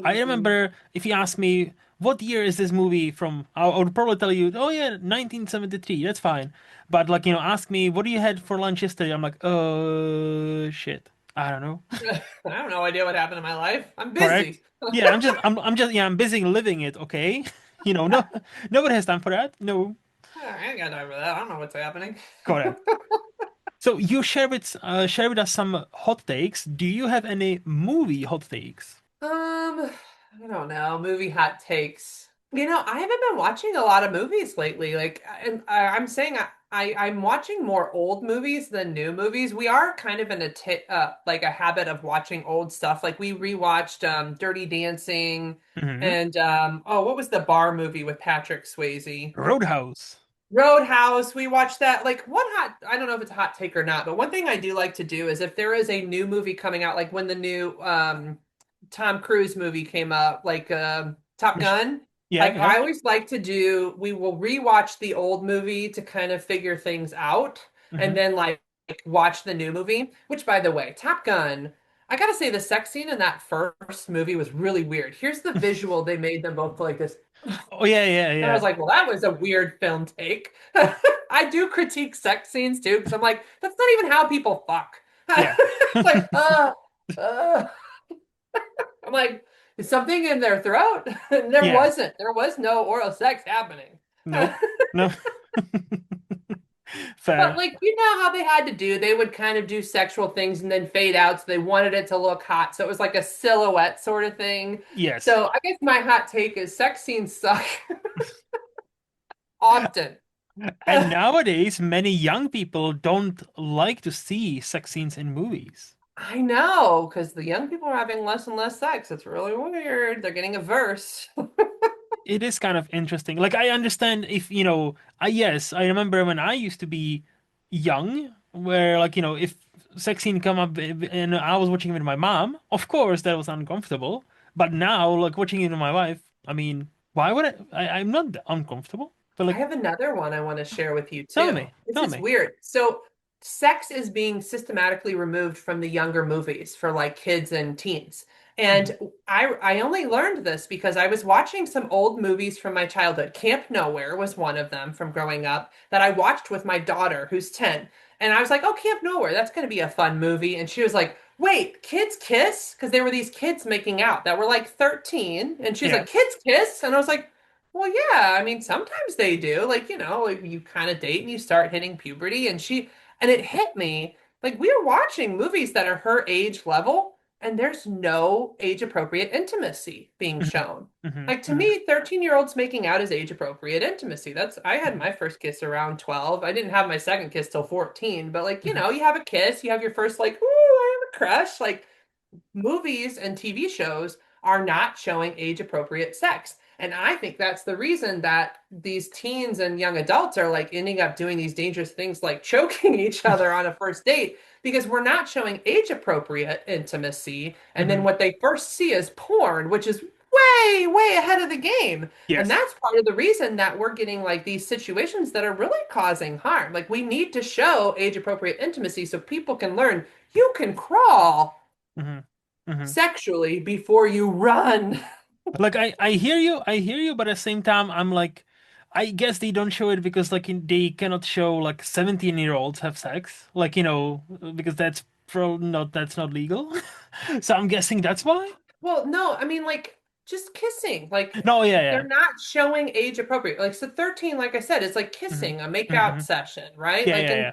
I Mhm. remember if you ask me what year is this movie from, I would probably tell you, oh yeah, 1973. That's fine. But ask me what do you had for lunch yesterday? I'm like, shit, I don't know. I have no idea what happened in my life. I'm Correct? busy. Yeah, I'm just yeah, I'm busy living it. Okay, no, nobody has time for that. No, I ain't got time for that. I don't know what's happening. correct. So you share with us some hot takes. Do you have any movie hot takes? I don't know, movie hot takes. I haven't been watching a lot of movies lately. And I'm saying I'm watching more old movies than new movies. We are kind of in a t like a habit of watching old stuff. Like we rewatched Dirty Dancing Hmm. and oh, what was the bar movie with Patrick Swayze? Roadhouse. Roadhouse, we watched that. Like I don't know if it's a hot take or not, but one thing I do like to do is if there is a new movie coming out, like when the new Tom Cruise movie came out, like Top Mich- Gun, Yeah, like yeah. I always like to do, we will rewatch the old movie to kind of figure things out and Hmm. then like watch the new movie, which by the way, Top Gun, I gotta say the sex scene in that first movie was really weird. Here's the visual they made them both like this. Oh yeah, yeah, And I was yeah. like, well, that was a weird film take. I do critique sex scenes too, because I'm like, that's not even how people fuck. Yeah. Like, uh. I'm like, is something in their throat? And there Yeah. wasn't. There was no oral sex happening. Nope. No. But Fair. like, how they had to do, they would kind of do sexual things and then fade out. So they wanted it to look hot. So it was like a silhouette sort of thing. Yes. So I guess my hot take is sex scenes suck often. And nowadays, many young people don't like to see sex scenes in movies. I know, because the young people are having less and less sex. It's really weird. They're getting a verse. It is kind of interesting. Like I understand if, yes, I remember when I used to be young, where like, if sex scene come up and I was watching it with my mom, of course that was uncomfortable. But now, like watching it with my wife, I mean, why would I'm not uncomfortable. But I like, have another one I want to share with you tell too. me, This tell is me. weird. So, sex is being systematically removed from the younger movies for like kids and teens. Hmm. And I only learned this because I was watching some old movies from my childhood. Camp Nowhere was one of them from growing up that I watched with my daughter who's 10. And I was like, "Oh, Camp Nowhere, that's going to be a fun movie." And she was like, "Wait, kids kiss?" Because there were these kids making out that were like 13. And she was Yeah. like, "Kids kiss?" And I was like, well, yeah, I mean, sometimes they do. Like, like you kind of date and you start hitting puberty, and it hit me. Like, we are watching movies that are her age level, and there's no age appropriate intimacy being Hmm. shown. Hmm. Like, to Hmm. me, 13-year-olds making out is age appropriate intimacy. I had my first kiss around 12. I didn't have my second kiss till 14, but like, Hmm. you have a kiss, you have your first, like, ooh, I have a crush. Like, movies and TV shows are not showing age appropriate sex. And I think that's the reason that these teens and young adults are like ending up doing these dangerous things like choking each other on a first date because we're not showing age appropriate intimacy. And then Hmm. what they first see is porn, which is way, way ahead of the game. And Yes. that's part of the reason that we're getting like these situations that are really causing harm. Like we need to show age appropriate intimacy so people can learn you can crawl Hmm. Hmm. sexually before you run. Like I hear you, but at the same time, I'm like, I guess they don't show it because like they cannot show like 17-year-olds have sex, like because that's not legal. So I'm guessing that's why. Well, no, I mean like just kissing. Like No, yeah, they're yeah. not showing age appropriate. Like so 13, like I said, it's like Hmm. kissing, a makeout Hmm. session, right? Yeah, Like yeah, in yeah.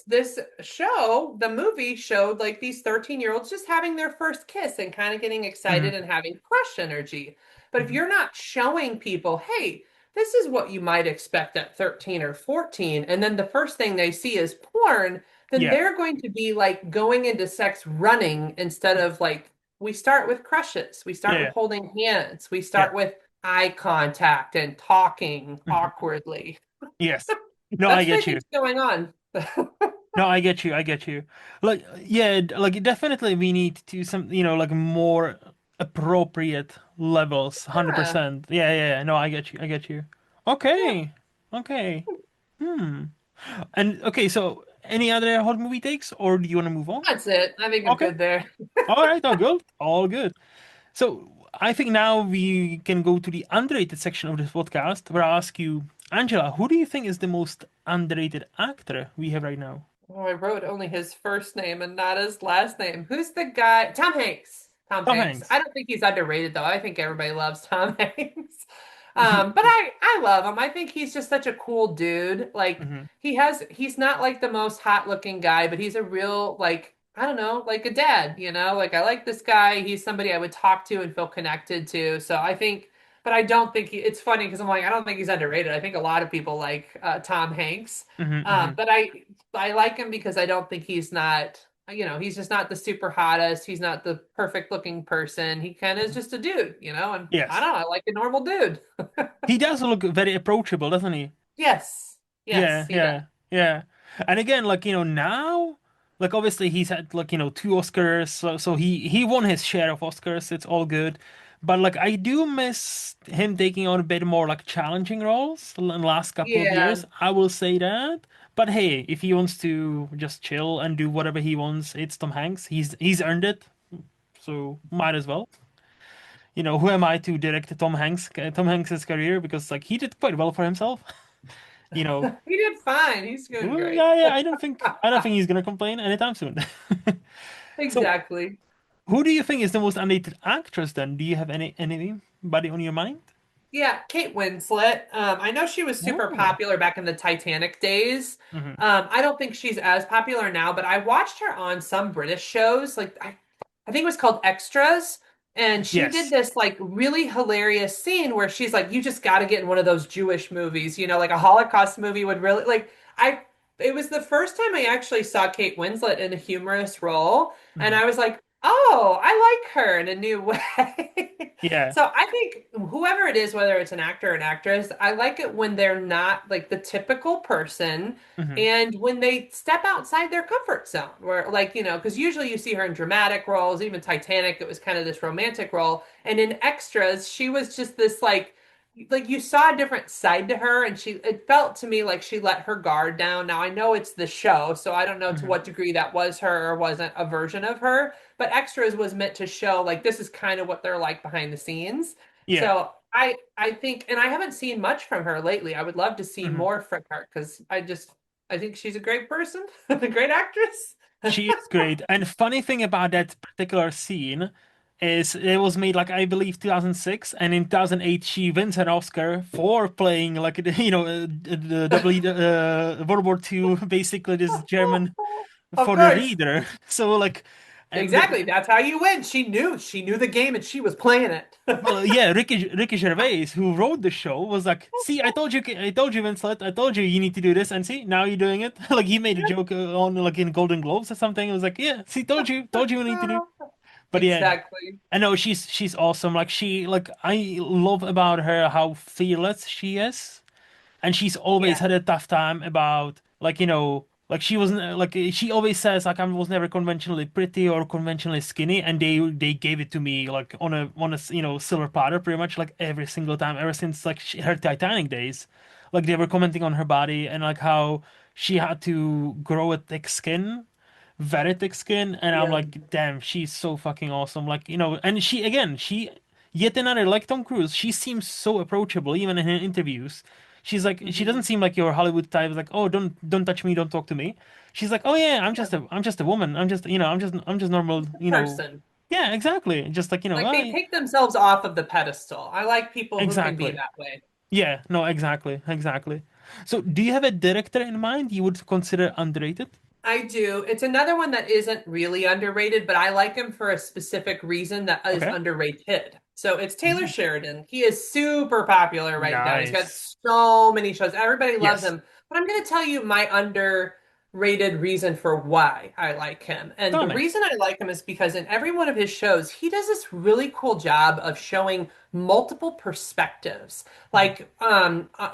this show, the movie showed like these 13-year-olds just having their first kiss and kind of getting excited Hmm. and having crush energy. But if Hmm. you're not showing people, hey, this is what you might expect at 13 or 14, and then the first thing they see is porn, then Yeah, they're going to be like going into sex running instead of like we start with crushes, we yeah, start with yeah, holding hands, we yeah. start with eye contact and talking Hmm. awkwardly. Yes. No, I That's what I get you. think's going on. No, I get you. I get you. Like, yeah, like definitely we need to like more appropriate levels, Yeah, 100%. Yeah, yeah, yeah. No, I get you. I get you. yeah, Okay. Okay. Hmm. And okay, so any other hot movie takes, or do you want to move on? that's it. I think I'm Okay. good there. All right, all good. All good. So I think now we can go to the underrated section of this podcast where I ask you, Angela, who do you think is the most underrated actor we have right now? Oh, I wrote only his first name and not his last name. Who's the guy? Tom Hanks. Tom Tom Hanks. I Hanks. don't think he's underrated though. I think everybody loves Tom Hanks. But I love him. I think he's just such a cool dude. Like Hmm. he's not like the most hot looking guy, but he's a real like I don't know, like a dad, you know? Like I like this guy. He's somebody I would talk to and feel connected to. So I think but I don't think it's funny because I'm like I don't think he's underrated. I think a lot of people like Tom Hanks. Hmm. Hmm. But I like him because I don't think he's not he's just not the super hottest. He's not the perfect looking person. He kind of is just a dude, and I Yes. don't know, I like a normal dude. He does look very approachable, doesn't he? Yes. Yes, Yeah, he does. yeah, yeah. And again, now, obviously he's had two Oscars, so he won his share of Oscars. It's all good. But I do miss him taking on a bit more challenging roles in the last couple of Yeah. years. I will say that. But hey, if he wants to just chill and do whatever he wants, it's Tom Hanks. He's earned it, so might as well. Who am I to direct Tom Hanks's career because he did quite well for himself. You know, He did fine. He's doing well, great. yeah, yeah. I don't think he's gonna complain anytime soon. So, Exactly. who do you think is the most underrated actress then? Do you have anybody on your mind? Yeah, Kate Winslet. I know she was super Oh. popular back in the Titanic days. Hmm. I don't think she's as popular now, but I watched her on some British shows. Like I think it was called Extras, and she did Yes. this like really hilarious scene where she's like, "You just got to get in one of those Jewish movies, like a Holocaust movie would really like." I It was the first time I actually saw Kate Winslet in a humorous role, and Hmm. I was like, "Oh, I like her in a new way." Yeah. So I think whoever it is, whether it's an actor or an actress, I like it when they're not like the typical person Hmm. and when they step outside their comfort zone, where because usually you see her in dramatic roles, even Titanic, it was kind of this romantic role. And in extras, she was just this like you saw a different side to her, and it felt to me like she let her guard down. Now I know it's the show, so I don't know to Hmm. what degree that was her or wasn't a version of her. But extras was meant to show like this is kind of what they're like behind the scenes. Yeah. So I think, and I haven't seen much from her lately. I would love to see Hmm. more from her because I think she's a great person, a great actress. She is great. And funny thing about that particular scene is it was made I believe 2006, and in 2008 she wins an Oscar for playing the World War II, basically this German Of for the course. reader. So Exactly. That's how you win. She knew the game and she was playing it. well, yeah, Ricky Gervais, who wrote the show, was like, "See, I told you, Winslet, I told you you need to do this, and see, now you're doing it." He made a joke on in Golden Globes or something. It was like, "Yeah, see, told you, you need to do." But yeah, Exactly. I know she's awesome. I love about her how fearless she is, and she's always Yeah. had a tough time about she wasn't she always says I was never conventionally pretty or conventionally skinny, and they gave it to me on a silver platter pretty much every single time ever since her Titanic days. They were commenting on her body and how she had to grow a thick skin, very thick skin, and I'm Yeah. like, damn, she's so fucking awesome. And she yet another Tom Cruise. She seems so approachable even in her interviews. She doesn't Mhm. seem like your Hollywood type. Like, oh, don't touch me, don't talk to me. She's like, oh yeah, Yeah. I'm just a woman. I'm just normal. Person. Yeah, exactly. Just Like oh, they yeah, take themselves off of the pedestal. I like people who can be exactly. that way. Yeah, no, exactly, exactly. So, do you have a director in mind you would consider underrated? I do. It's another one that isn't really underrated, but I like him for a specific reason that is Okay. underrated. So it's Taylor Mm. Sheridan. He is super popular right now. He's got Nice. so many shows. Everybody loves Yes. him. But I'm going to tell you my underrated reason for why I like him. And Tell the me. reason I like him is because in every one of his shows, he does this really cool job of showing multiple perspectives. Mhm. Like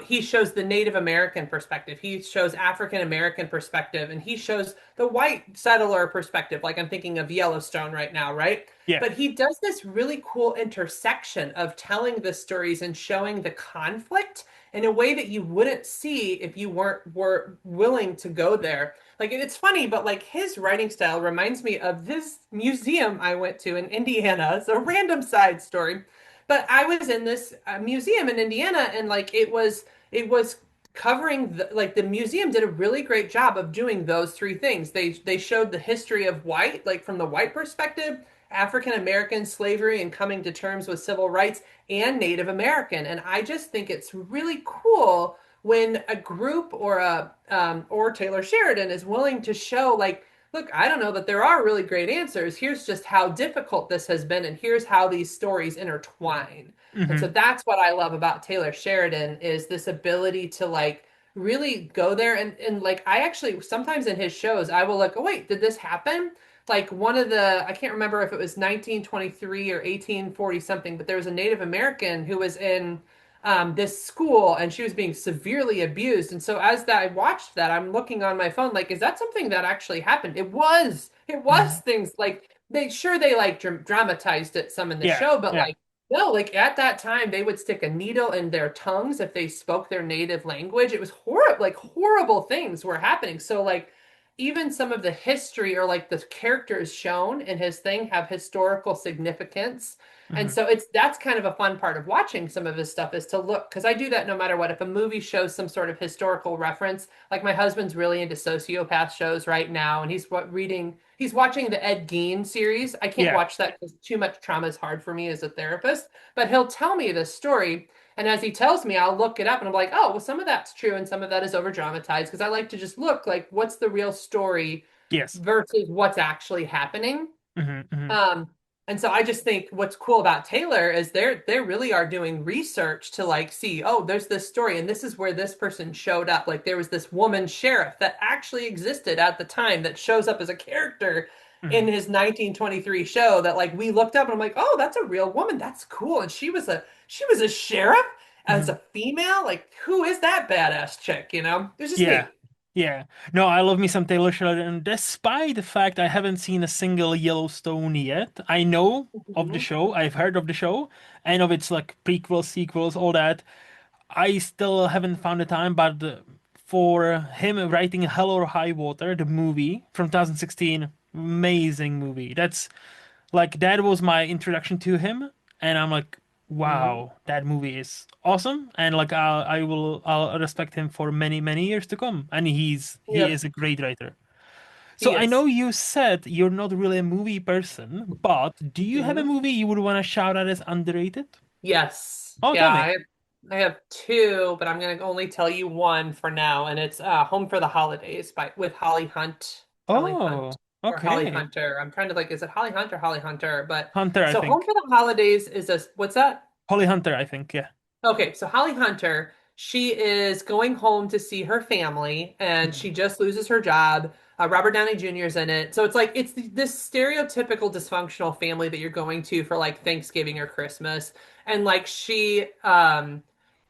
he shows the Native American perspective, he shows African American perspective, and he shows the white settler perspective. Like I'm thinking of Yellowstone right now, right? Yeah. But he does this really cool intersection of telling the stories and showing the conflict in a way that you wouldn't see if you were willing to go there. Like it's funny, but like his writing style reminds me of this museum I went to in Indiana. It's a random side story, but I was in this museum in Indiana, and like it was covering like the museum did a really great job of doing those three things. They showed the history of white, like from the white perspective, African American slavery and coming to terms with civil rights and Native American. And I just think it's really cool when a group or Taylor Sheridan is willing to show like, look, I don't know that there are really great answers. Here's just how difficult this has been, and here's how these stories intertwine. And so Hmm. that's what I love about Taylor Sheridan is this ability to like really go there and like I actually sometimes in his shows I will like, oh wait, did this happen? Like one of the I can't remember if it was 1923 or 1840 something, but there was a Native American who was in this school and she was being severely abused. And so as that I watched that, I'm looking on my phone like, is that something that actually happened? It was. It was Hmm. things like they like dramatized it some in the Yeah, show, but yeah. like no, like at that time, they would stick a needle in their tongues if they spoke their native language. It was horrible, like horrible things were happening. So, like, even some of the history or like the characters shown in his thing have historical significance. And Hmm. so it's that's kind of a fun part of watching some of his stuff is to look because I do that no matter what. If a movie shows some sort of historical reference, like my husband's really into sociopath shows right now, and he's watching the Ed Gein series. I can't Yeah. watch that because too much trauma is hard for me as a therapist, but he'll tell me this story. And as he tells me, I'll look it up and I'm like, oh, well, some of that's true and some of that is over dramatized because I like to just look like what's the real story Yes. versus what's actually happening. Hmm. Hmm. Um, and so I just think what's cool about Taylor is they really are doing research to like see, oh, there's this story and this is where this person showed up. Like there was this woman sheriff that actually existed at the time that shows up as a character Hmm. in his 1923 show that like we looked up and I'm like, oh, that's a real woman. That's cool. And she was a sheriff as Hmm. a female. Like who is that badass chick, you know? It's just Yeah. neat. Yeah. No, I love me some Taylor Sheridan, despite the fact I haven't seen a single Yellowstone yet. I know of the Mhm. show, I've heard of the show, I know it's like prequels, sequels, all that. I still haven't found the time, but for him writing Hell or High Water, the movie from 2016, amazing movie. That's like that was my introduction to him, and I'm like, Mhm. wow, that movie is awesome, and like I'll respect him for many many years to come, and he Yep, is a great writer. So he I know is. you said you're not really a movie person, but do you have a Mhm. movie you would want to shout out as underrated? Yes. Oh, Yeah, tell me. I have two, but I'm gonna only tell you one for now, and it's Home for the Holidays by with Holly Hunt. Holly Hunt Oh, or Holly okay. Hunter. I'm trying to like, is it Holly Hunt or Holly Hunter? But Hunter, I so Home think. for the Holidays is a what's that? Holly Hunter, I think. Yeah. Okay, so Holly Hunter, she is going home to see her family, and Mhm. she just loses her job. Robert Downey Jr. is in it, so it's like it's this stereotypical dysfunctional family that you're going to for like Thanksgiving or Christmas, and like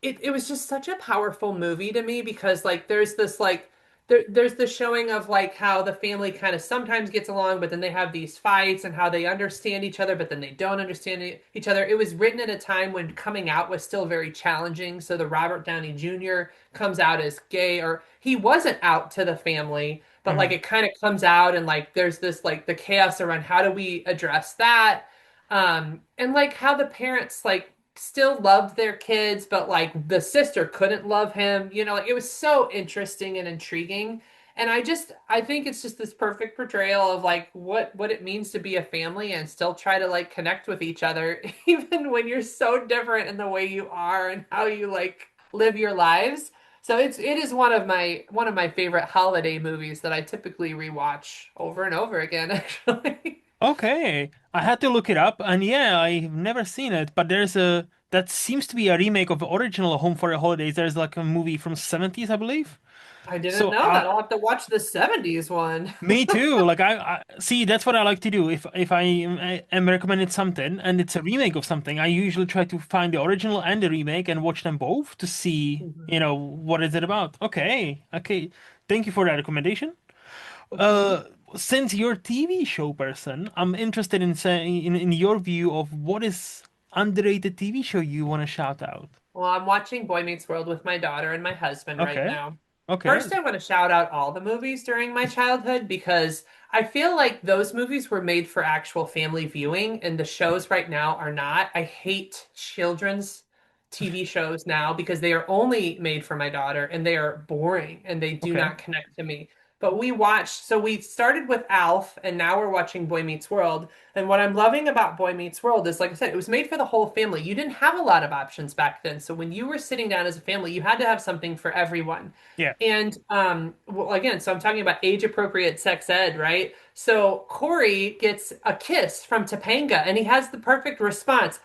it was just such a powerful movie to me because like there's this like there's the showing of like how the family kind of sometimes gets along, but then they have these fights and how they understand each other, but then they don't understand each other. It was written at a time when coming out was still very challenging. So the Robert Downey Jr. comes out as gay, or he wasn't out to the family, but like Mhm. it kind of comes out and like there's this like the chaos around how do we address that? And like how the parents like still loved their kids, but like the sister couldn't love him. You know, like it was so interesting and intriguing. And I think it's just this perfect portrayal of like what it means to be a family and still try to like connect with each other, even when you're so different in the way you are and how you like live your lives. So it is one of my favorite holiday movies that I typically rewatch over and over again, actually. Okay. I had to look it up, and yeah, I've never seen it, but there's a that seems to be a remake of the original Home for the Holidays. There's like a movie from 70s, I believe. I didn't So know that. I'll have to watch the 70s one. me too. Like I see that's what I like to do. If I am recommended something and it's a remake of something, I usually try to find the original and the remake and watch them both to see, Mhm. what is it about. Okay. Okay. Thank you for that recommendation. Mhm. Uh, since you're a TV show person, I'm interested in saying in your view of what is underrated TV show you want to shout out. Well, I'm watching Boy Meets World with my daughter and my husband right Okay. now. Okay. First, I want to shout out all the movies during my childhood because I feel like those movies were made for actual family viewing, and the shows right now are not. I hate children's TV shows now because they are only made for my daughter and they are boring and they do Okay. not connect to me. but we started with Alf and now we're watching Boy Meets World. And what I'm loving about Boy Meets World is, like I said, it was made for the whole family. You didn't have a lot of options back then. So when you were sitting down as a family, you had to have something for everyone. Yeah. And well, again, so I'm talking about age appropriate sex ed, right? So Corey gets a kiss from Topanga and he has the perfect response.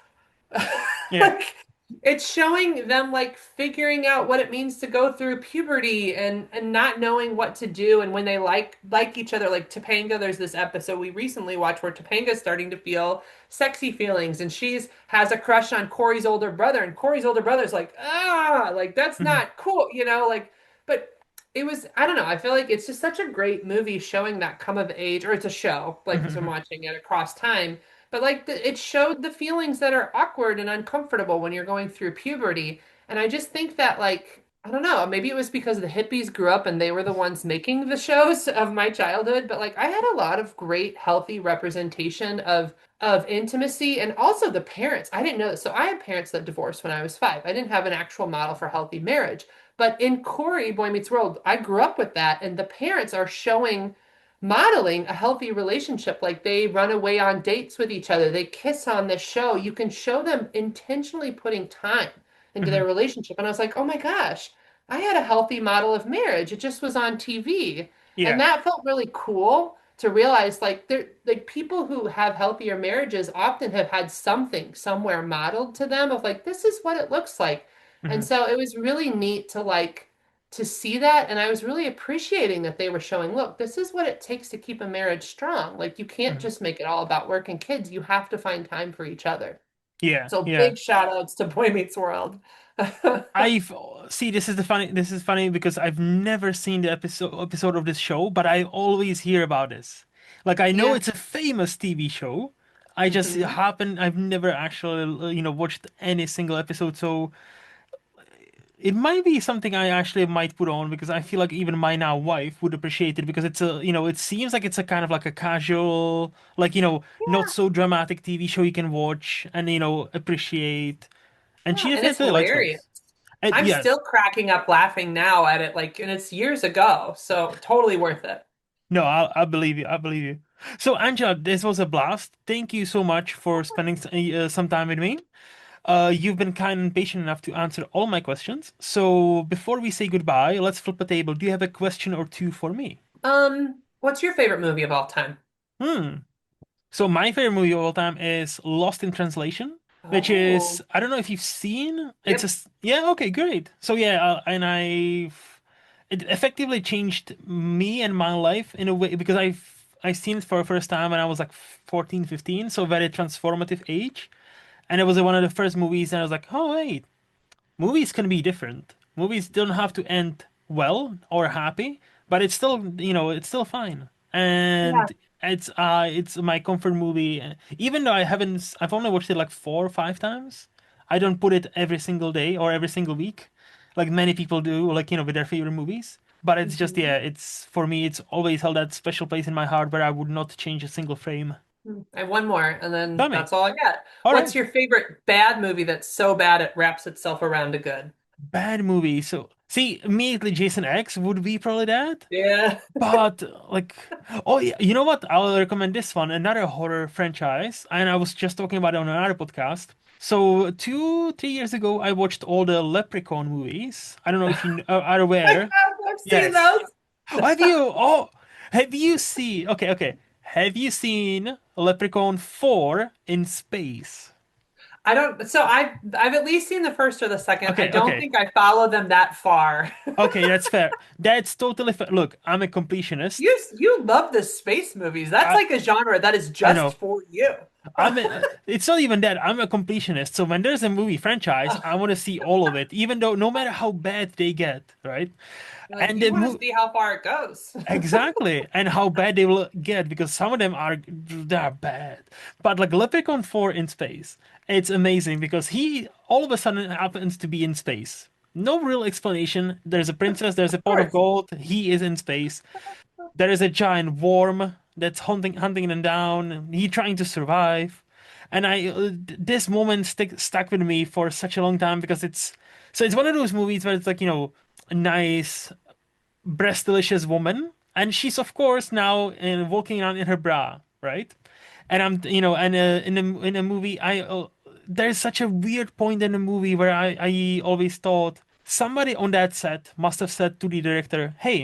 Yeah. Like it's showing them like figuring out what it means to go through puberty and not knowing what to do and when they like each other. Like Topanga, there's this episode we recently watched where Topanga's starting to feel sexy feelings and she's has a crush on Corey's older brother and Corey's older brother's like, ah, like that's Hmm. not cool, like but it was, I don't know, I feel like it's just such a great movie showing that come of age, or it's a show, like because I'm Hmm. watching it across time, but like it showed the feelings that are awkward and uncomfortable when you're going through puberty. And I just think that like I don't know, maybe it was because the hippies grew up and they were the ones making the shows of my childhood, but like I had a lot of great healthy representation of intimacy and also the parents. I didn't know this. So I had parents that divorced when I was 5. I didn't have an actual model for healthy marriage. But in Corey, Boy Meets World, I grew up with that, and the parents are showing modeling a healthy relationship. Like they run away on dates with each other, they kiss on the show. You can show them intentionally putting time into Hmm. their relationship. And I was like, oh my gosh, I had a healthy model of marriage. It just was on TV. And Yeah. that felt really cool to realize like they're like people who have healthier marriages often have had something somewhere modeled to them of like this is what it looks like. And Hmm. so it was really neat to like to see that. And I was really appreciating that they were showing, look, this is what it takes to keep a marriage strong. Like you can't Hmm. just make it all about work and kids. You have to find time for each other. Yeah. So Yeah. big shout outs to Boy Meets World. I've see this is funny because I've never seen the episode of this show, but I always hear about this. Like I know Yeah. it's a famous TV show. I just Hmm. I've never actually watched any single episode, so it might be something I actually might put on because I feel like even my now wife would appreciate it because it's a it seems like it's a kind of like a casual, like not so dramatic TV show you can watch and appreciate, and she Yeah. And it's definitely likes hilarious. those. And I'm yeah. still cracking up laughing now at it, like, and it's years ago. So totally worth it. No, I believe you. I believe you. So, Angela, this was a blast. Thank you so much for spending some time with me. You've been kind and patient enough to answer all my questions. So, before we say goodbye, let's flip a table. Do you have a question or two for me? What's your favorite movie of all time? Hmm. So, my favorite movie of all time is Lost in Translation, which is, Oh, I don't know if you've seen. yep. Yeah, okay, great. So, yeah, and it effectively changed me and my life in a way because I seen it for the first time when I was like 14, 15, so very transformative age. And it was one of the first movies, and I was like, oh wait, movies can be different. Movies don't have to end well or happy, but it's still, it's still fine. Yeah. And it's my comfort movie. Even though I've only watched it like 4 or 5 times. I don't put it every single day or every single week, like many people do, like with their favorite movies. But it's just Mhm. yeah, it's for me, it's always held that special place in my heart where I would not change a single frame. I have one more, and then Tell me. that's all I got. All What's right. your favorite bad movie that's so bad it wraps itself around to good? Bad movie. So see, immediately Jason X would be probably that. Yeah. But like, oh yeah, you know what? I'll recommend this one, another horror franchise, and I was just talking about it on another podcast. So 2, 3 years ago, I watched all the Leprechaun movies. I don't know if you are My aware. God, I've seen Yes. those. Have you? Oh, have you seen? Okay, okay. Have you seen Leprechaun 4 in space? I don't, so I've at least seen the first or the second. I Okay, don't okay. think I follow them that far. Okay, that's fair. That's totally fair. Look, I'm a completionist. You love the space movies. That's I like a genre that is I just know. for you. It's not even that. I'm a completionist. So when there's a movie franchise, I want to see all of it, even though no matter how bad they get, right? Like And you the want to movie see how far it goes. exactly, and how bad they will get because some of them they're bad. But like Leprechaun 4 in space, it's amazing because he all of a sudden happens to be in space. No real explanation. There's a princess, there's a Of pot of course. gold, he is in space. There is a giant worm that's hunting them down. He trying to survive, and this moment stuck with me for such a long time because it's one of those movies where it's like a nice breast delicious woman, and she's of course now walking around in her bra, right? And I'm, and in a movie, there's such a weird point in the movie where I always thought somebody on that set must have said to the director, "Hey,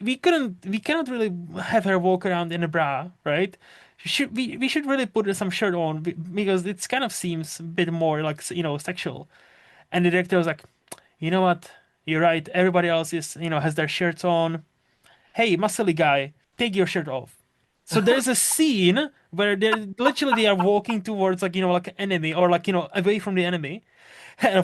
we cannot really have her walk around in a bra, right? We should really put some shirt on because it kind of seems a bit more like sexual." And the director was like, "You know what? You're right. Everybody else is has their shirts on. Hey, muscly guy, take your shirt off." So there's a scene where they are walking towards like an enemy or away from the enemy,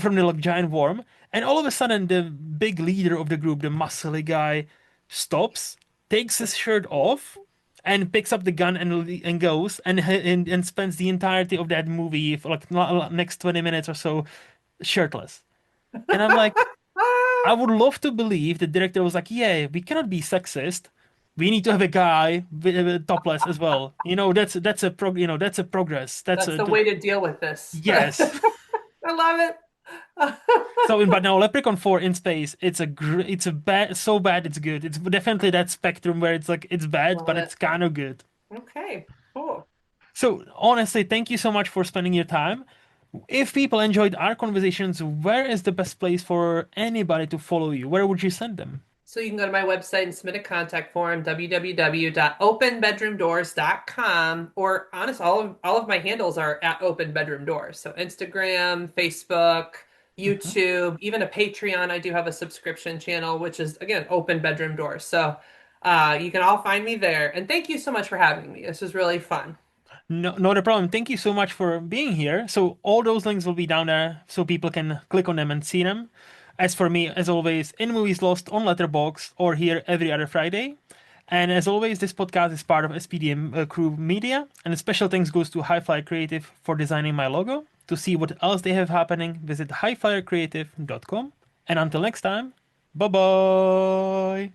from the like giant worm, and all of a sudden the big leader of the group, the muscly guy, stops, takes his shirt off, and picks up the gun and goes and spends the entirety of that movie for like next 20 minutes or so shirtless. And I'm like, I would love to believe the director was like, yeah, we cannot be sexist. We need to have a guy topless as well. That's a that's a progress. That's That's a the way to deal with this. yes. I love it. So, but now Leprechaun 4 in space, it's a bad, so bad it's good. It's definitely that spectrum where it's like it's bad, Love but it. it's kind of good. Okay, cool. So honestly, thank you so much for spending your time. If people enjoyed our conversations, where is the best place for anybody to follow you? Where would you send them? So you can go to my website and submit a contact form, www.openbedroomdoors.com. Or honest, all of my handles are at Open Bedroom Doors. So Instagram, Facebook, Mhm. YouTube, even a Patreon. I do have a subscription channel, which is again Open Bedroom Doors. So you can all find me there. And thank you so much for having me. This was really fun. No, not a problem. Thank you so much for being here. So all those links will be down there so people can click on them and see them. As for me, as always, in Movies Lost on Letterboxd or here every other Friday. And as always, this podcast is part of SPDM Crew Media, and a special thanks goes to HiFlyer Creative for designing my logo. To see what else they have happening, visit hiflyercreative.com. And until next time, bye bye.